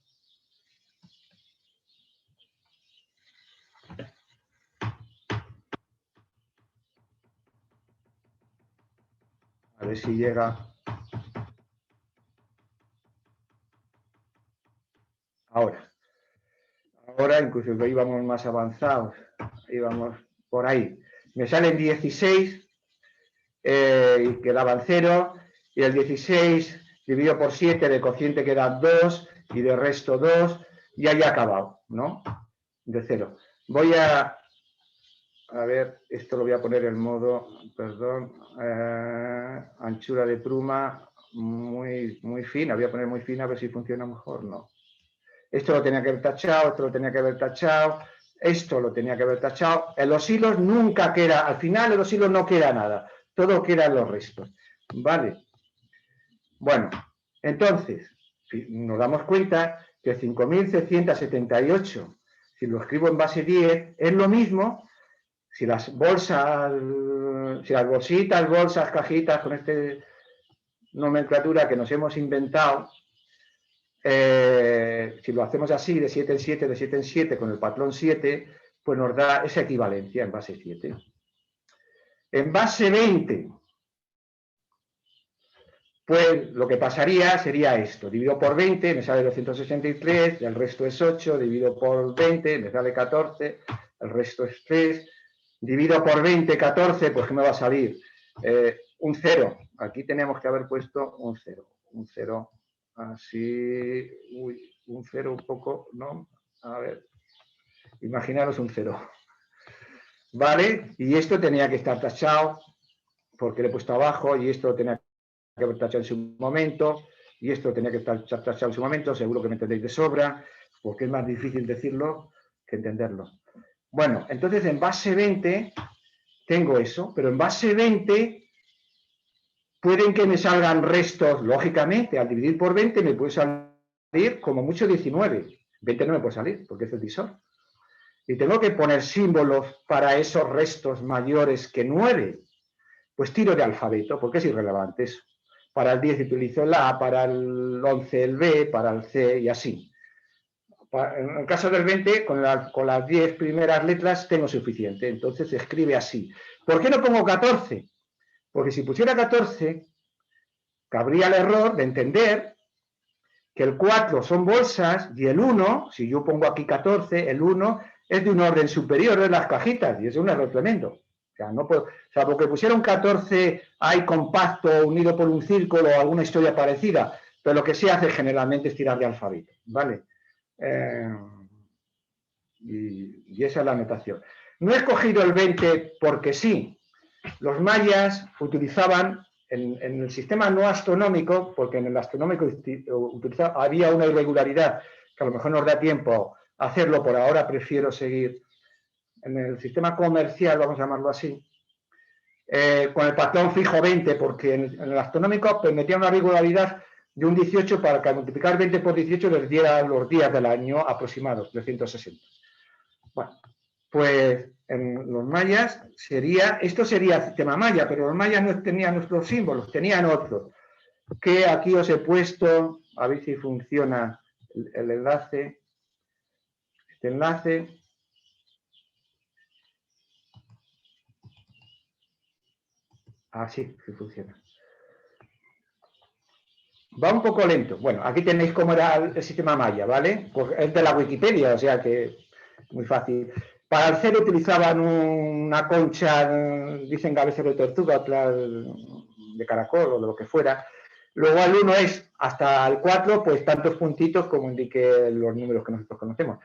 A ver si llega. Ahora incluso íbamos más avanzados, íbamos por ahí. Me salen 16 y quedaban 0, y el 16 dividido por 7 de cociente queda 2 y de resto 2, y ahí ha acabado, ¿no? De 0. Voy a ver, esto lo voy a poner en modo, perdón, anchura de pluma muy fina, voy a poner muy fina a ver si funciona mejor, no. Esto lo tenía que haber tachado, esto lo tenía que haber tachado, esto lo tenía que haber tachado. En los hilos nunca queda, al final en los hilos no queda nada, todo queda en los restos, ¿vale? Bueno, entonces, nos damos cuenta que 5.678, si lo escribo en base 10, es lo mismo si las bolsas, si las bolsitas, bolsas, cajitas, con esta nomenclatura que nos hemos inventado, si lo hacemos así, de 7 en 7, de 7 en 7, con el patrón 7, pues nos da esa equivalencia en base 7. En base 20, pues lo que pasaría sería esto. Divido por 20, me sale 263, el resto es 8, divido por 20, me sale 14, el resto es 3, divido por 20, 14, pues ¿qué me va a salir? Un 0. Aquí tenemos que haber puesto un 0. Un 0 así, un 0 un poco, ¿no? A ver, imaginaros un 0. ¿Vale? Y esto tenía que estar tachado porque le he puesto abajo, y esto lo tenía que haber tachado en su momento, y esto tenía que estar tachado en su momento, seguro que me entendéis de sobra, porque es más difícil decirlo que entenderlo. Bueno, entonces en base 20 tengo eso, pero en base 20 pueden que me salgan restos, lógicamente, al dividir por 20 me puede salir como mucho 19. 20 no me puede salir, porque es el divisor. Y tengo que poner símbolos para esos restos mayores que 9. Pues tiro de alfabeto, porque es irrelevante eso. Para el 10 utilizo el A, para el 11 el B, para el C y así. En el caso del 20, con las 10 primeras letras tengo suficiente, entonces se escribe así. ¿Por qué no pongo 14? Porque si pusiera 14, cabría el error de entender que el 4 son bolsas y el 1, si yo pongo aquí 14, el 1 es de un orden superior de las cajitas, y es un error tremendo. O sea, no puedo, salvo que pusiera un 14 ahí compacto, unido por un círculo o alguna historia parecida, pero lo que se hace generalmente es tirar de alfabeto, ¿vale? Y esa es la anotación. No he escogido el 20 porque sí. Los mayas utilizaban, en el sistema no astronómico, porque en el astronómico había una irregularidad que a lo mejor nos da tiempo a hacerlo, por ahora prefiero seguir en el sistema comercial, vamos a llamarlo así, con el patrón fijo 20, porque en el astronómico permitía una regularidad de un 18 para que al multiplicar 20 por 18 les diera los días del año aproximados, 360. Bueno, pues en los mayas esto sería el sistema maya, pero los mayas no tenían nuestros símbolos, tenían otros, que aquí os he puesto, a ver si funciona el enlace, este enlace, Así sí funciona. Va un poco lento. Bueno, aquí tenéis cómo era el sistema maya, ¿vale? Pues es de la Wikipedia, o sea que muy fácil. Para el 0 utilizaban una concha, dicen que a veces de tortuga, otras de caracol o de lo que fuera. Luego al 1 es hasta el 4, pues tantos puntitos como indique los números que nosotros conocemos.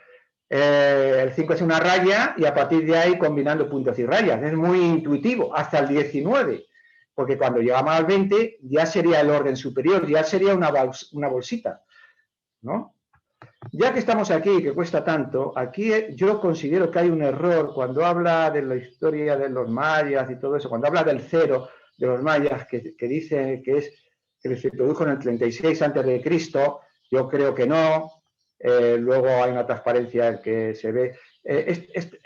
El 5 es una raya y a partir de ahí combinando puntos y rayas. Es muy intuitivo, hasta el 19. Porque cuando llegamos al 20 ya sería el orden superior, ya sería una bolsita, ¿no? Ya que estamos aquí, que cuesta tanto, aquí yo considero que hay un error cuando habla de la historia de los mayas y todo eso, cuando habla del 0 de los mayas, que dice que se produjo en el 36 a.C., yo creo que no. Luego hay una transparencia en que se ve.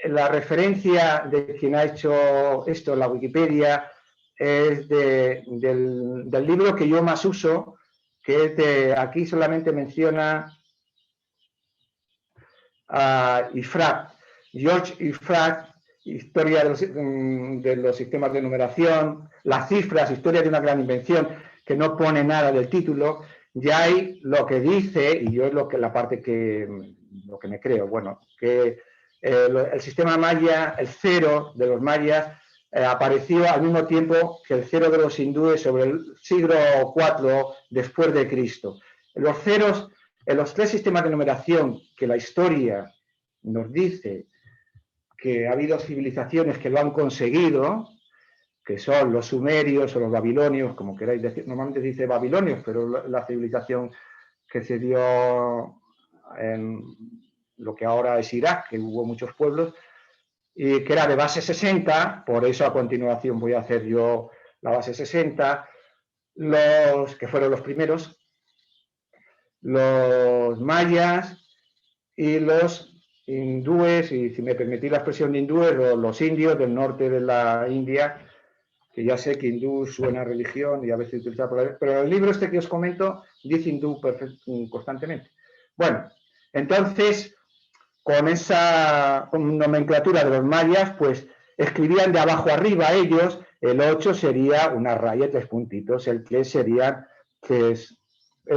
La referencia de quien ha hecho esto en la Wikipedia es del libro que yo más uso, que es aquí solamente menciona a Ifrat, George Ifrat, Historia de los sistemas de numeración, las cifras, Historia de una gran invención, que no pone nada del título. Ya hay lo que dice, y yo es la parte que me creo, bueno, que el sistema maya, el 0 de los mayas, apareció al mismo tiempo que el 0 de los hindúes sobre el siglo IV después de Cristo. Los ceros en los 3 sistemas de numeración que la historia nos dice que ha habido civilizaciones que lo han conseguido, que son los sumerios o los babilonios, como queráis decir, normalmente se dice babilonios, pero la civilización que se dio en lo que ahora es Irak, que hubo muchos pueblos, y que era de base 60, por eso a continuación voy a hacer yo la base 60, los que fueron los primeros, los mayas y los hindúes, y si me permitís la expresión de hindúes, los indios del norte de la India, que ya sé que hindú suena a religión y a veces utiliza, pero el libro este que os comento dice hindú constantemente. Bueno, entonces, con esa nomenclatura de los mayas, pues escribían de abajo arriba ellos, el 8 sería una raya, 3 puntitos, el 3 sería,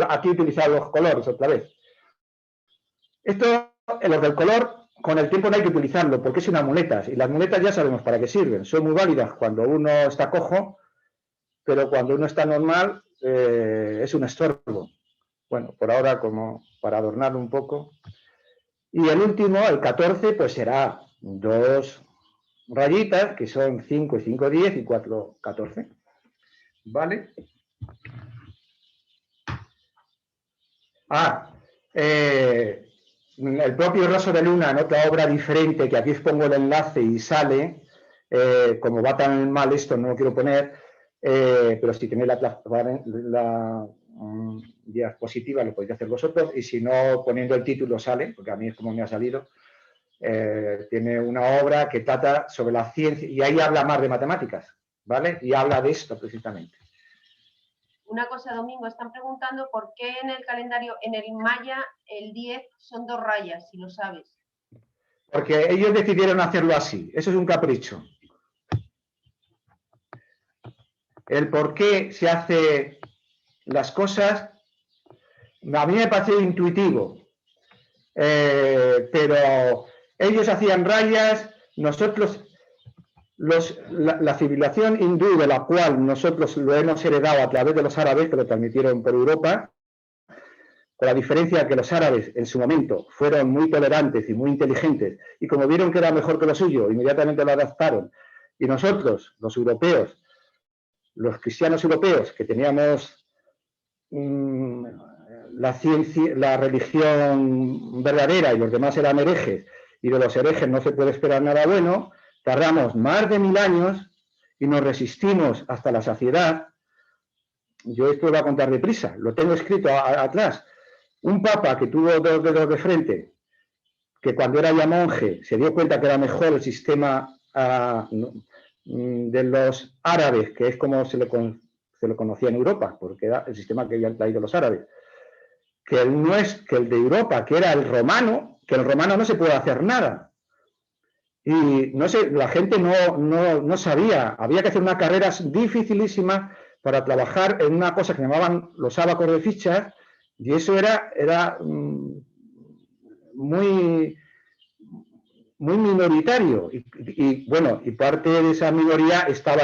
aquí utilizar los colores otra vez. Esto, los del color, con el tiempo no hay que utilizarlo, porque son muletas, y las muletas ya sabemos para qué sirven. Son muy válidas cuando uno está cojo, pero cuando uno está normal, es un estorbo. Bueno, por ahora, como para adornarlo un poco. Y el último, el 14, pues será 2 rayitas, que son 5 y 5, 10 y 4, 14. ¿Vale? El propio Rosso de Luna, en otra obra diferente, que aquí os pongo el enlace y sale, como va tan mal esto, no lo quiero poner, pero si tenéis la diapositiva lo podéis hacer vosotros, y si no, poniendo el título sale, porque a mí es como me ha salido. Tiene una obra que trata sobre la ciencia, y ahí habla más de matemáticas, ¿vale? Y habla de esto precisamente. Una cosa, Domingo, están preguntando por qué en el calendario, en el maya, el 10 son 2 rayas, si lo sabes. Porque ellos decidieron hacerlo así, eso es un capricho. El por qué se hace las cosas, a mí me parece intuitivo, pero ellos hacían rayas, nosotros, la civilización hindú, de la cual nosotros lo hemos heredado a través de los árabes, que lo transmitieron por Europa, con la diferencia que los árabes en su momento fueron muy tolerantes y muy inteligentes, y como vieron que era mejor que lo suyo, inmediatamente lo adaptaron. Y nosotros, los europeos, los cristianos europeos, que teníamos la ciencia, la religión verdadera y los demás eran herejes, y de los herejes no se puede esperar nada bueno, tardamos más de 1000 años y nos resistimos hasta la saciedad. Yo esto lo voy a contar deprisa, lo tengo escrito atrás. Un papa que tuvo 2 dedos de frente, que cuando era ya monje se dio cuenta que era mejor el sistema de los árabes, que es como se le conocía en Europa, porque era el sistema que habían traído los árabes, que el de Europa, que era el romano, que el romano no se puede hacer nada. Y no sé, la gente no sabía, había que hacer una carrera dificilísima para trabajar en una cosa que llamaban los ábacos de fichas, y eso era muy, muy minoritario. Bueno, y parte de esa minoría estaba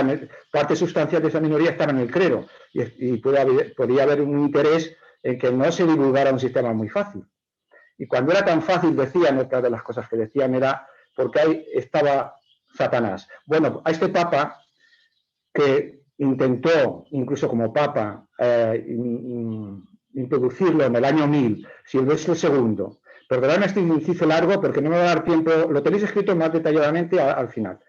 parte sustancial de esa minoría estaba en el clero, y podía haber un interés en que no se divulgara un sistema muy fácil. Y cuando era tan fácil, decían, otra de las cosas que decían era porque ahí estaba Satanás. Bueno, a este papa, que intentó, incluso como papa, introducirlo en el año 1000, Silvestre II. Perdonadme este inciso largo porque no me va a dar tiempo, lo tenéis escrito más detalladamente al final.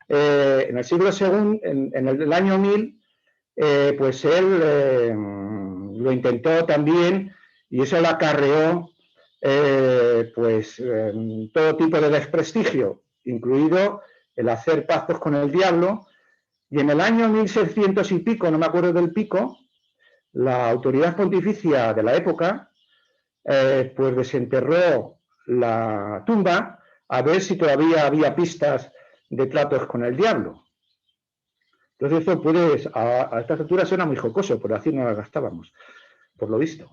En el siglo II, en el año 1000, pues él lo intentó también y eso le acarreó todo tipo de desprestigio, incluido el hacer pactos con el diablo. Y en el año 1600 y pico, no me acuerdo del pico, la autoridad pontificia de la época pues desenterró la tumba a ver si todavía había pistas de tratos con el diablo. Entonces eso puede, a estas alturas suena muy jocoso, pero así no la gastábamos, por lo visto,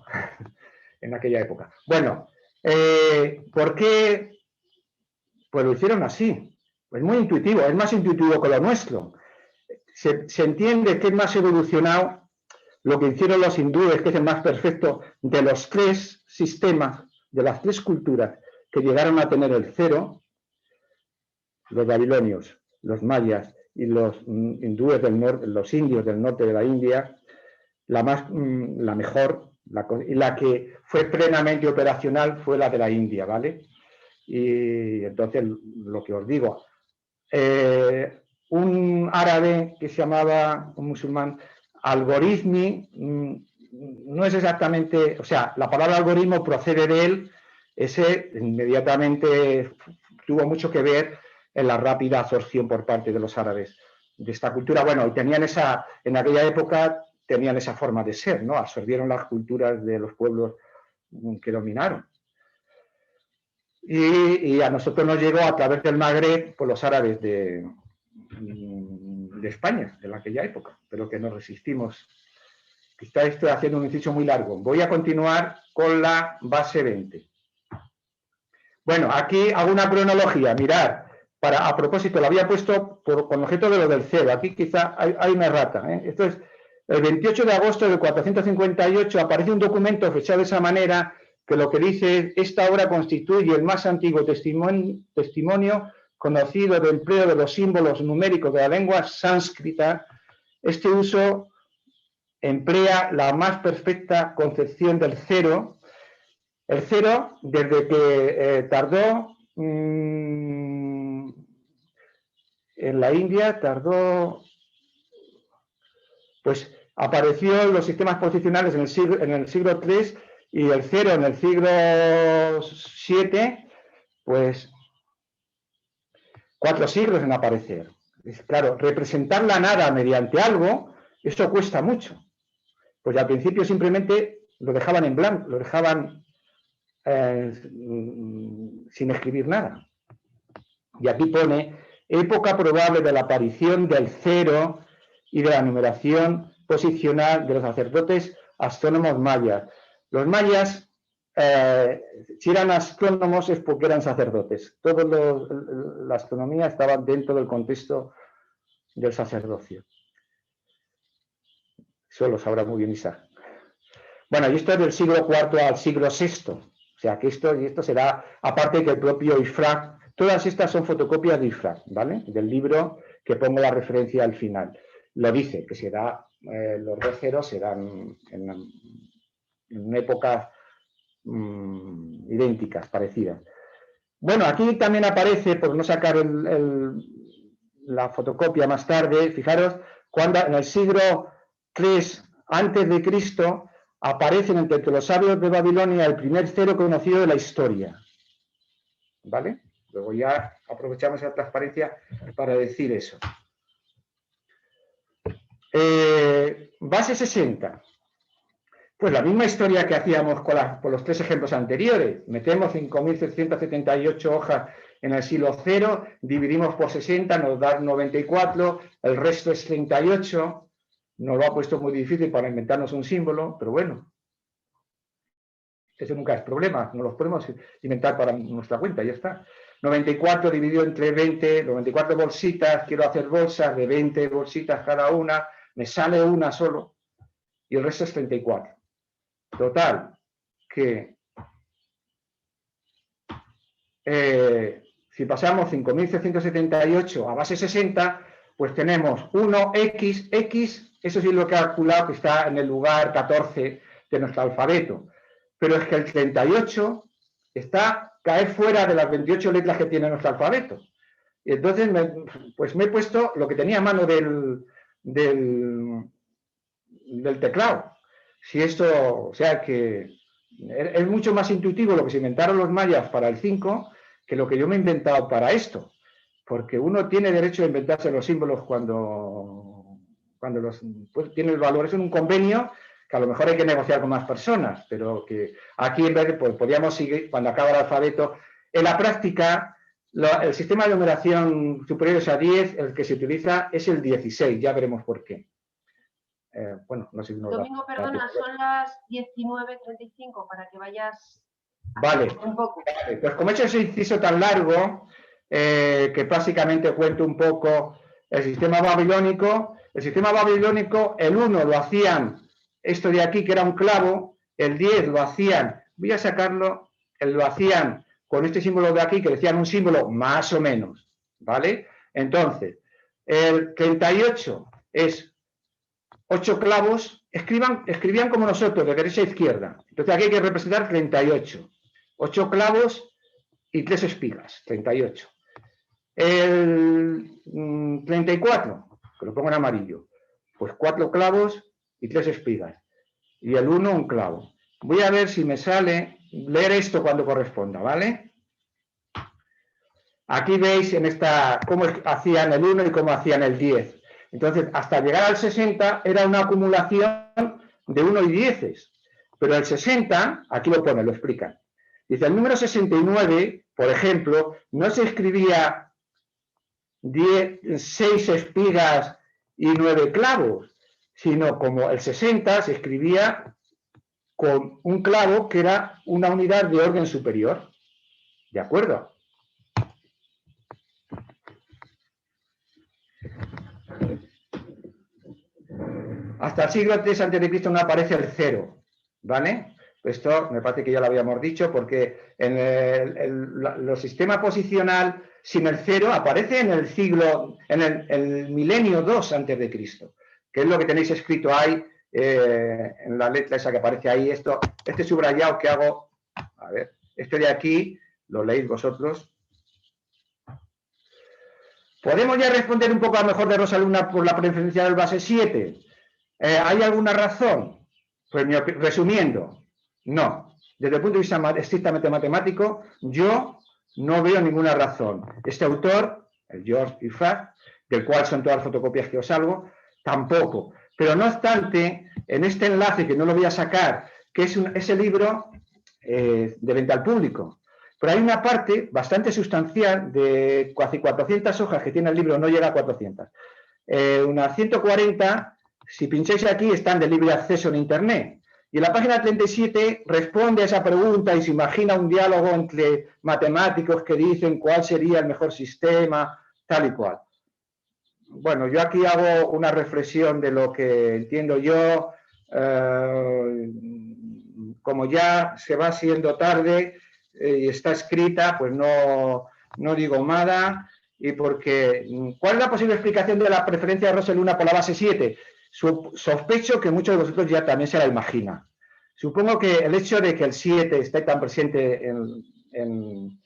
en aquella época. Bueno, ¿por qué? Pues lo hicieron así. Es muy intuitivo, es más intuitivo que lo nuestro. Se entiende que es más evolucionado lo que hicieron los hindúes, que es el más perfecto de los tres sistemas, de las tres culturas que llegaron a tener el cero, los babilonios, los mayas y los hindúes del norte, los indios del norte de la India, la mejor, y la que fue plenamente operacional fue la de la India, ¿vale? Y entonces, lo que os digo, un árabe que se llamaba, un musulmán, algoritmi, no es exactamente, o sea, la palabra algoritmo procede de él, ese inmediatamente tuvo mucho que ver en la rápida absorción por parte de los árabes de esta cultura. Bueno, y tenían en aquella época tenían esa forma de ser, ¿no? Absorbieron las culturas de los pueblos que dominaron. Y a nosotros nos llegó a través del Magreb por los árabes de España, de aquella época, pero que nos resistimos. Quizá estoy haciendo un inciso muy largo. Voy a continuar con la base 20. Bueno, aquí hago una cronología. Mirad, a propósito, lo había puesto con objeto de lo del cero. Aquí quizá hay una errata. Esto es el 28 de agosto de 458. Aparece un documento fechado de esa manera que lo que dice es: esta obra constituye el más antiguo testimonio conocido de empleo de los símbolos numéricos de la lengua sánscrita. Este uso emplea la más perfecta concepción del cero. El cero, desde que tardó en la India, pues apareció en los sistemas posicionales en el siglo III, y el cero en el siglo VII, pues 4 siglos en aparecer. Claro, representar la nada mediante algo, eso cuesta mucho. Pues al principio simplemente lo dejaban en blanco, lo dejaban sin escribir nada. Y aquí pone: época probable de la aparición del cero y de la numeración posicional de los sacerdotes astrónomos mayas. Los mayas, si eran astrónomos es porque eran sacerdotes. La astronomía estaba dentro del contexto del sacerdocio. Eso lo sabrá muy bien Isaac. Bueno, y esto es del siglo IV al siglo VI. O sea, que esto será, aparte que el propio Ifrag, todas estas son fotocopias de Ifrag, ¿vale? Del libro que pongo la referencia al final. Lo dice, que será, los dos ceros serán en épocas idénticas, parecidas. Bueno, aquí también aparece, por no sacar la fotocopia más tarde, fijaros, cuando en el siglo III antes de Cristo aparecen entre los sabios de Babilonia el primer cero conocido de la historia. ¿Vale? Luego ya aprovechamos la transparencia para decir eso. Base 60. Pues la misma historia que hacíamos con los tres ejemplos anteriores. Metemos 5.678 hojas en el silo 0, dividimos por 60, nos da 94, el resto es 38. Nos lo ha puesto muy difícil para inventarnos un símbolo, pero bueno. Eso nunca es problema, nos los podemos inventar para nuestra cuenta, ya está. 94 dividido entre 20, 94 bolsitas, quiero hacer bolsas de 20 bolsitas cada una, me sale una solo y el resto es 34. Total, que si pasamos 5.678 a base 60, pues tenemos 1x, eso sí lo he calculado que está en el lugar 14 de nuestro alfabeto, pero es que el 38 cae fuera de las 28 letras que tiene nuestro alfabeto. Y entonces pues me he puesto lo que tenía a mano del teclado. Si esto, o sea que es mucho más intuitivo lo que se inventaron los mayas para el 5 que lo que yo me he inventado para esto. Porque uno tiene derecho a inventarse los símbolos cuando pues, tiene el valor. Es un convenio que a lo mejor hay que negociar con más personas, pero que aquí en vez de, pues podríamos seguir, cuando acaba el alfabeto, en la práctica, el sistema de numeración superiores a 10, el que se utiliza es el 16, ya veremos por qué. Bueno, no sé si nos Domingo, perdona, son las 19:35 para que vayas vale, un poco. Vale, pues como he hecho ese inciso tan largo, que básicamente cuento un poco el sistema babilónico, el 1 lo hacían, esto de aquí que era un clavo, el 10 lo hacían, voy a sacarlo, lo hacían con este símbolo de aquí que decían un símbolo más o menos, ¿vale? Entonces, el 38 es 8 clavos, escribían como nosotros, de derecha a izquierda. Entonces aquí hay que representar 38. 8 clavos y 3 espigas, 38. El 34, que lo pongo en amarillo, pues 4 clavos y 3 espigas. Y el 1, un clavo. Voy a ver si me sale leer esto cuando corresponda, ¿vale? Aquí veis en esta cómo hacían el 1 y cómo hacían el 10. Entonces, hasta llegar al 60 era una acumulación de 1 y 10. Pero el 60, aquí lo pone, lo explican. Dice, el número 69, por ejemplo, no se escribía 6 espigas y 9 clavos, sino como el 60 se escribía con un clavo que era una unidad de orden superior. ¿De acuerdo? Hasta el siglo III a.C. no aparece el 0, ¿vale? Esto me parece que ya lo habíamos dicho, porque en el sistema posicional sin el 0 aparece en el milenio 2 a.C., que es lo que tenéis escrito ahí, en la letra esa que aparece ahí. Este subrayado que hago, a ver, este de aquí, lo leéis vosotros. ¿Podemos ya responder un poco a lo mejor de Rosaluna por la preferencia del base 7? ¿Hay alguna razón? Pues resumiendo, no. Desde el punto de vista estrictamente matemático, yo no veo ninguna razón. Este autor, el George Ifrach, del cual son todas las fotocopias que os salgo, tampoco. Pero no obstante, en este enlace, que no lo voy a sacar, que es ese libro de venta al público, pero hay una parte bastante sustancial de casi 400 hojas que tiene el libro, no llega a 400. Unas 140, si pincháis aquí, están de libre acceso en Internet. Y en la página 37 responde a esa pregunta y se imagina un diálogo entre matemáticos que dicen cuál sería el mejor sistema, tal y cual. Bueno, yo aquí hago una reflexión de lo que entiendo yo. Como ya se va haciendo tarde y está escrita, pues no digo nada. Y porque, ¿cuál es la posible explicación de la preferencia de Rosaluna por la base 7? Sospecho que muchos de vosotros ya también se la imaginan. Supongo que el hecho de que el 7 esté tan presente en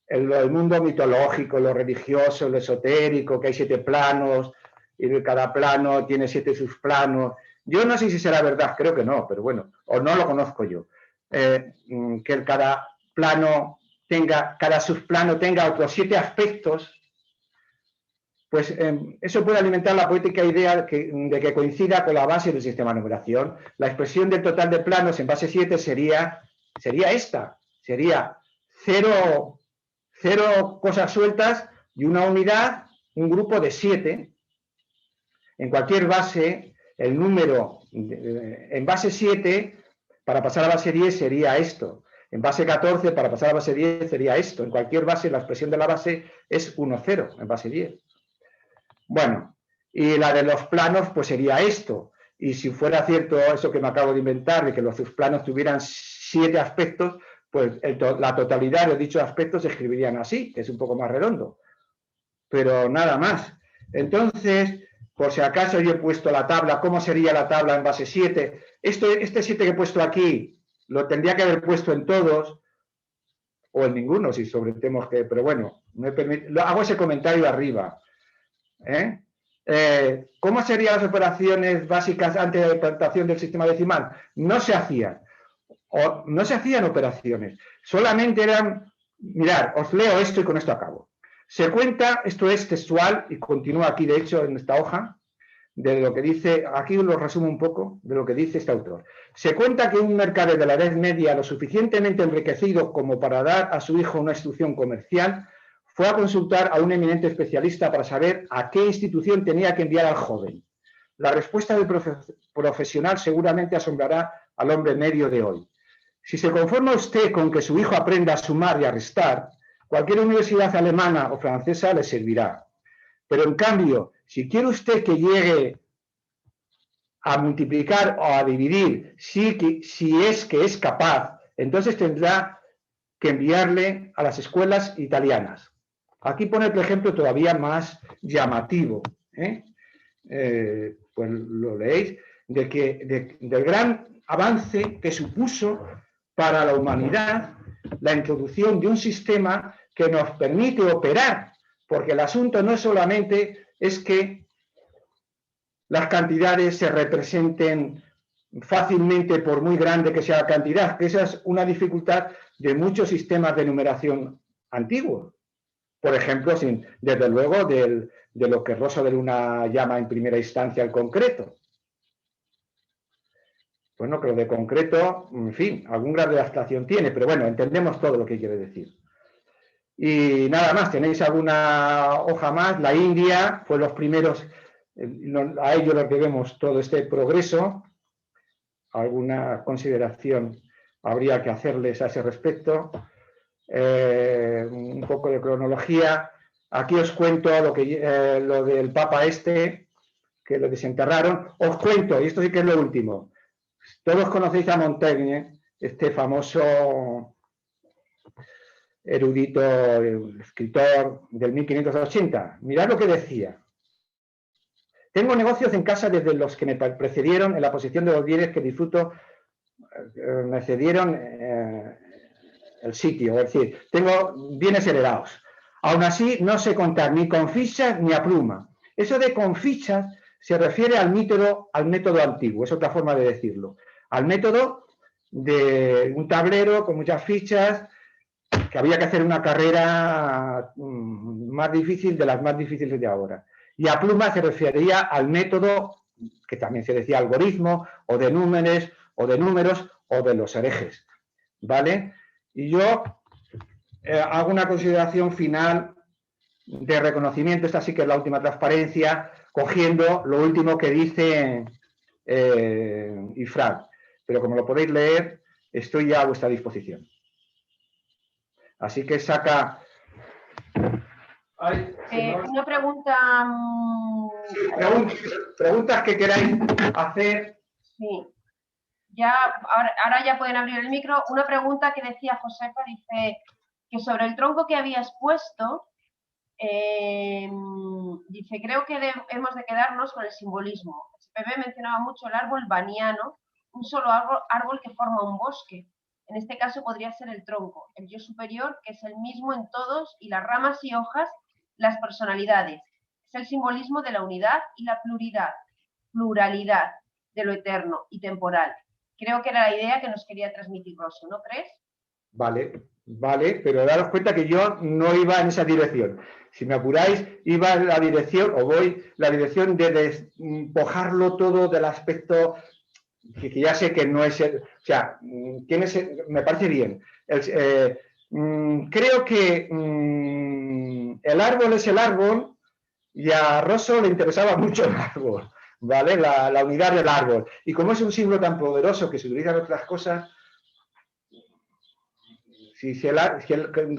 el mundo mitológico, lo religioso, lo esotérico, que hay 7 planos y cada plano tiene 7 subplanos. Yo no sé si será verdad, creo que no, pero bueno, o no lo conozco yo. Que cada subplano tenga otros 7 aspectos. pues eso puede alimentar la poética idea de que coincida con la base del sistema de numeración. La expresión del total de planos en base 7 sería esta, sería 0 cosas sueltas y una unidad, un grupo de 7. En cualquier base, el número en base 7, para pasar a base 10 sería esto. En base 14, para pasar a base 10 sería esto. En cualquier base, la expresión de la base es 1, 0, en base 10. Bueno, y la de los planos, pues sería esto. Y si fuera cierto eso que me acabo de inventar, de que los planos tuvieran 7 aspectos, pues la totalidad de dichos aspectos se escribirían así, que es un poco más redondo. Pero nada más. Entonces, por si acaso yo he puesto la tabla, ¿cómo sería la tabla en base 7? Este 7 que he puesto aquí, lo tendría que haber puesto en todos, o en ninguno, si sobretemos que... Pero bueno, hago ese comentario arriba. ¿Cómo serían las operaciones básicas antes de la implantación del sistema decimal? No se hacían. No se hacían operaciones. Solamente eran... Mirad, os leo esto y con esto acabo. Se cuenta, esto es textual, y continúa aquí, de hecho, en esta hoja, de lo que dice, aquí lo resumo un poco, de lo que dice este autor. Se cuenta que un mercader de la Edad Media, lo suficientemente enriquecido como para dar a su hijo una instrucción comercial, fue a consultar a un eminente especialista para saber a qué institución tenía que enviar al joven. La respuesta del profesional seguramente asombrará al hombre medio de hoy. Si se conforma usted con que su hijo aprenda a sumar y a restar, cualquier universidad alemana o francesa le servirá. Pero en cambio, si quiere usted que llegue a multiplicar o a dividir, si es que es capaz, entonces tendrá que enviarle a las escuelas italianas. Aquí pone el ejemplo todavía más llamativo, pues lo leéis, del gran avance que supuso para la humanidad la introducción de un sistema que nos permite operar, porque el asunto no solamente es que las cantidades se representen fácilmente por muy grande que sea la cantidad, que esa es una dificultad de muchos sistemas de numeración antiguos. Por ejemplo, desde luego de lo que Rosa de Luna llama en primera instancia el concreto. Bueno, que lo de concreto, en fin, algún grado de abstracción tiene, pero bueno, entendemos todo lo que quiere decir. Y nada más, ¿tenéis alguna hoja más? La India fue los primeros, a ellos les debemos todo este progreso. Alguna consideración habría que hacerles a ese respecto. Un poco de cronología. Aquí os cuento lo del Papa que lo desenterraron. Os cuento, y esto sí que es lo último. Todos conocéis a Montaigne, este famoso erudito, escritor del 1580. Mirad lo que decía. Tengo negocios en casa desde los que me precedieron en la posición de los bienes que disfruto, me cedieron el sitio, es decir, tengo bienes heredados. Aún así, no sé contar ni con fichas ni a pluma. Eso de con fichas se refiere al método antiguo, es otra forma de decirlo. Al método de un tablero con muchas fichas, que había que hacer una carrera más difícil de las más difíciles de ahora. Y a pluma se refería al método, que también se decía algoritmo, o de números, o de los herejes. ¿Vale? Y yo hago una consideración final de reconocimiento, esta sí que es la última transparencia, cogiendo lo último que dice Ifrán. Pero como lo podéis leer, estoy ya a vuestra disposición. Así que saca... Una pregunta... Sí, preguntas que queráis hacer. Sí. Ya, ahora ya pueden abrir el micro. Una pregunta que decía Josefa, dice que sobre el tronco que habías puesto, dice, creo que hemos de quedarnos con el simbolismo. El SPB mencionaba mucho el árbol baniano, un solo árbol que forma un bosque. En este caso podría ser el tronco, el yo superior, que es el mismo en todos, y las ramas y hojas, las personalidades. Es el simbolismo de la unidad y la pluralidad de lo eterno y temporal. Creo que era la idea que nos quería transmitir Rosso, ¿no crees? Vale, Vale, pero daros cuenta que yo no iba en esa dirección. Si me apuráis, iba en la dirección, o voy, la dirección de despojarlo todo del aspecto que ya sé que no es el, o sea, me parece bien. Creo que el árbol es el árbol y a Rosso le interesaba mucho el árbol, ¿vale? La unidad del árbol. Y como es un símbolo tan poderoso que se utiliza en otras cosas,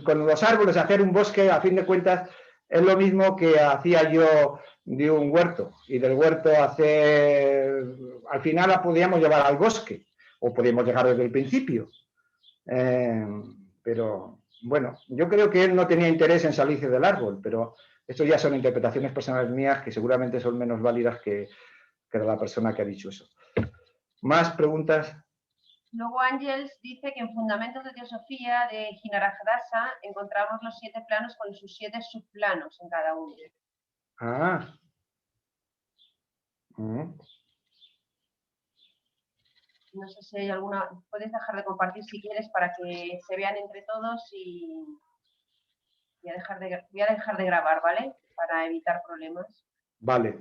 con los árboles hacer un bosque, a fin de cuentas, es lo mismo que hacía yo de un huerto. Y del huerto hacer, al final la podíamos llevar al bosque, o podíamos llegar desde el principio. Pero bueno, yo creo que él no tenía interés en salirse del árbol, pero esto ya son interpretaciones personales mías que seguramente son menos válidas que de la persona que ha dicho eso. ¿Más preguntas? Luego Ángels dice que en Fundamentos de Teosofía de Jinarajadasa encontramos los 7 planos con sus 7 subplanos en cada uno. Ah. No sé si hay alguna... Puedes dejar de compartir si quieres para que se vean entre todos y voy a dejar de grabar, ¿vale? Para evitar problemas. Vale.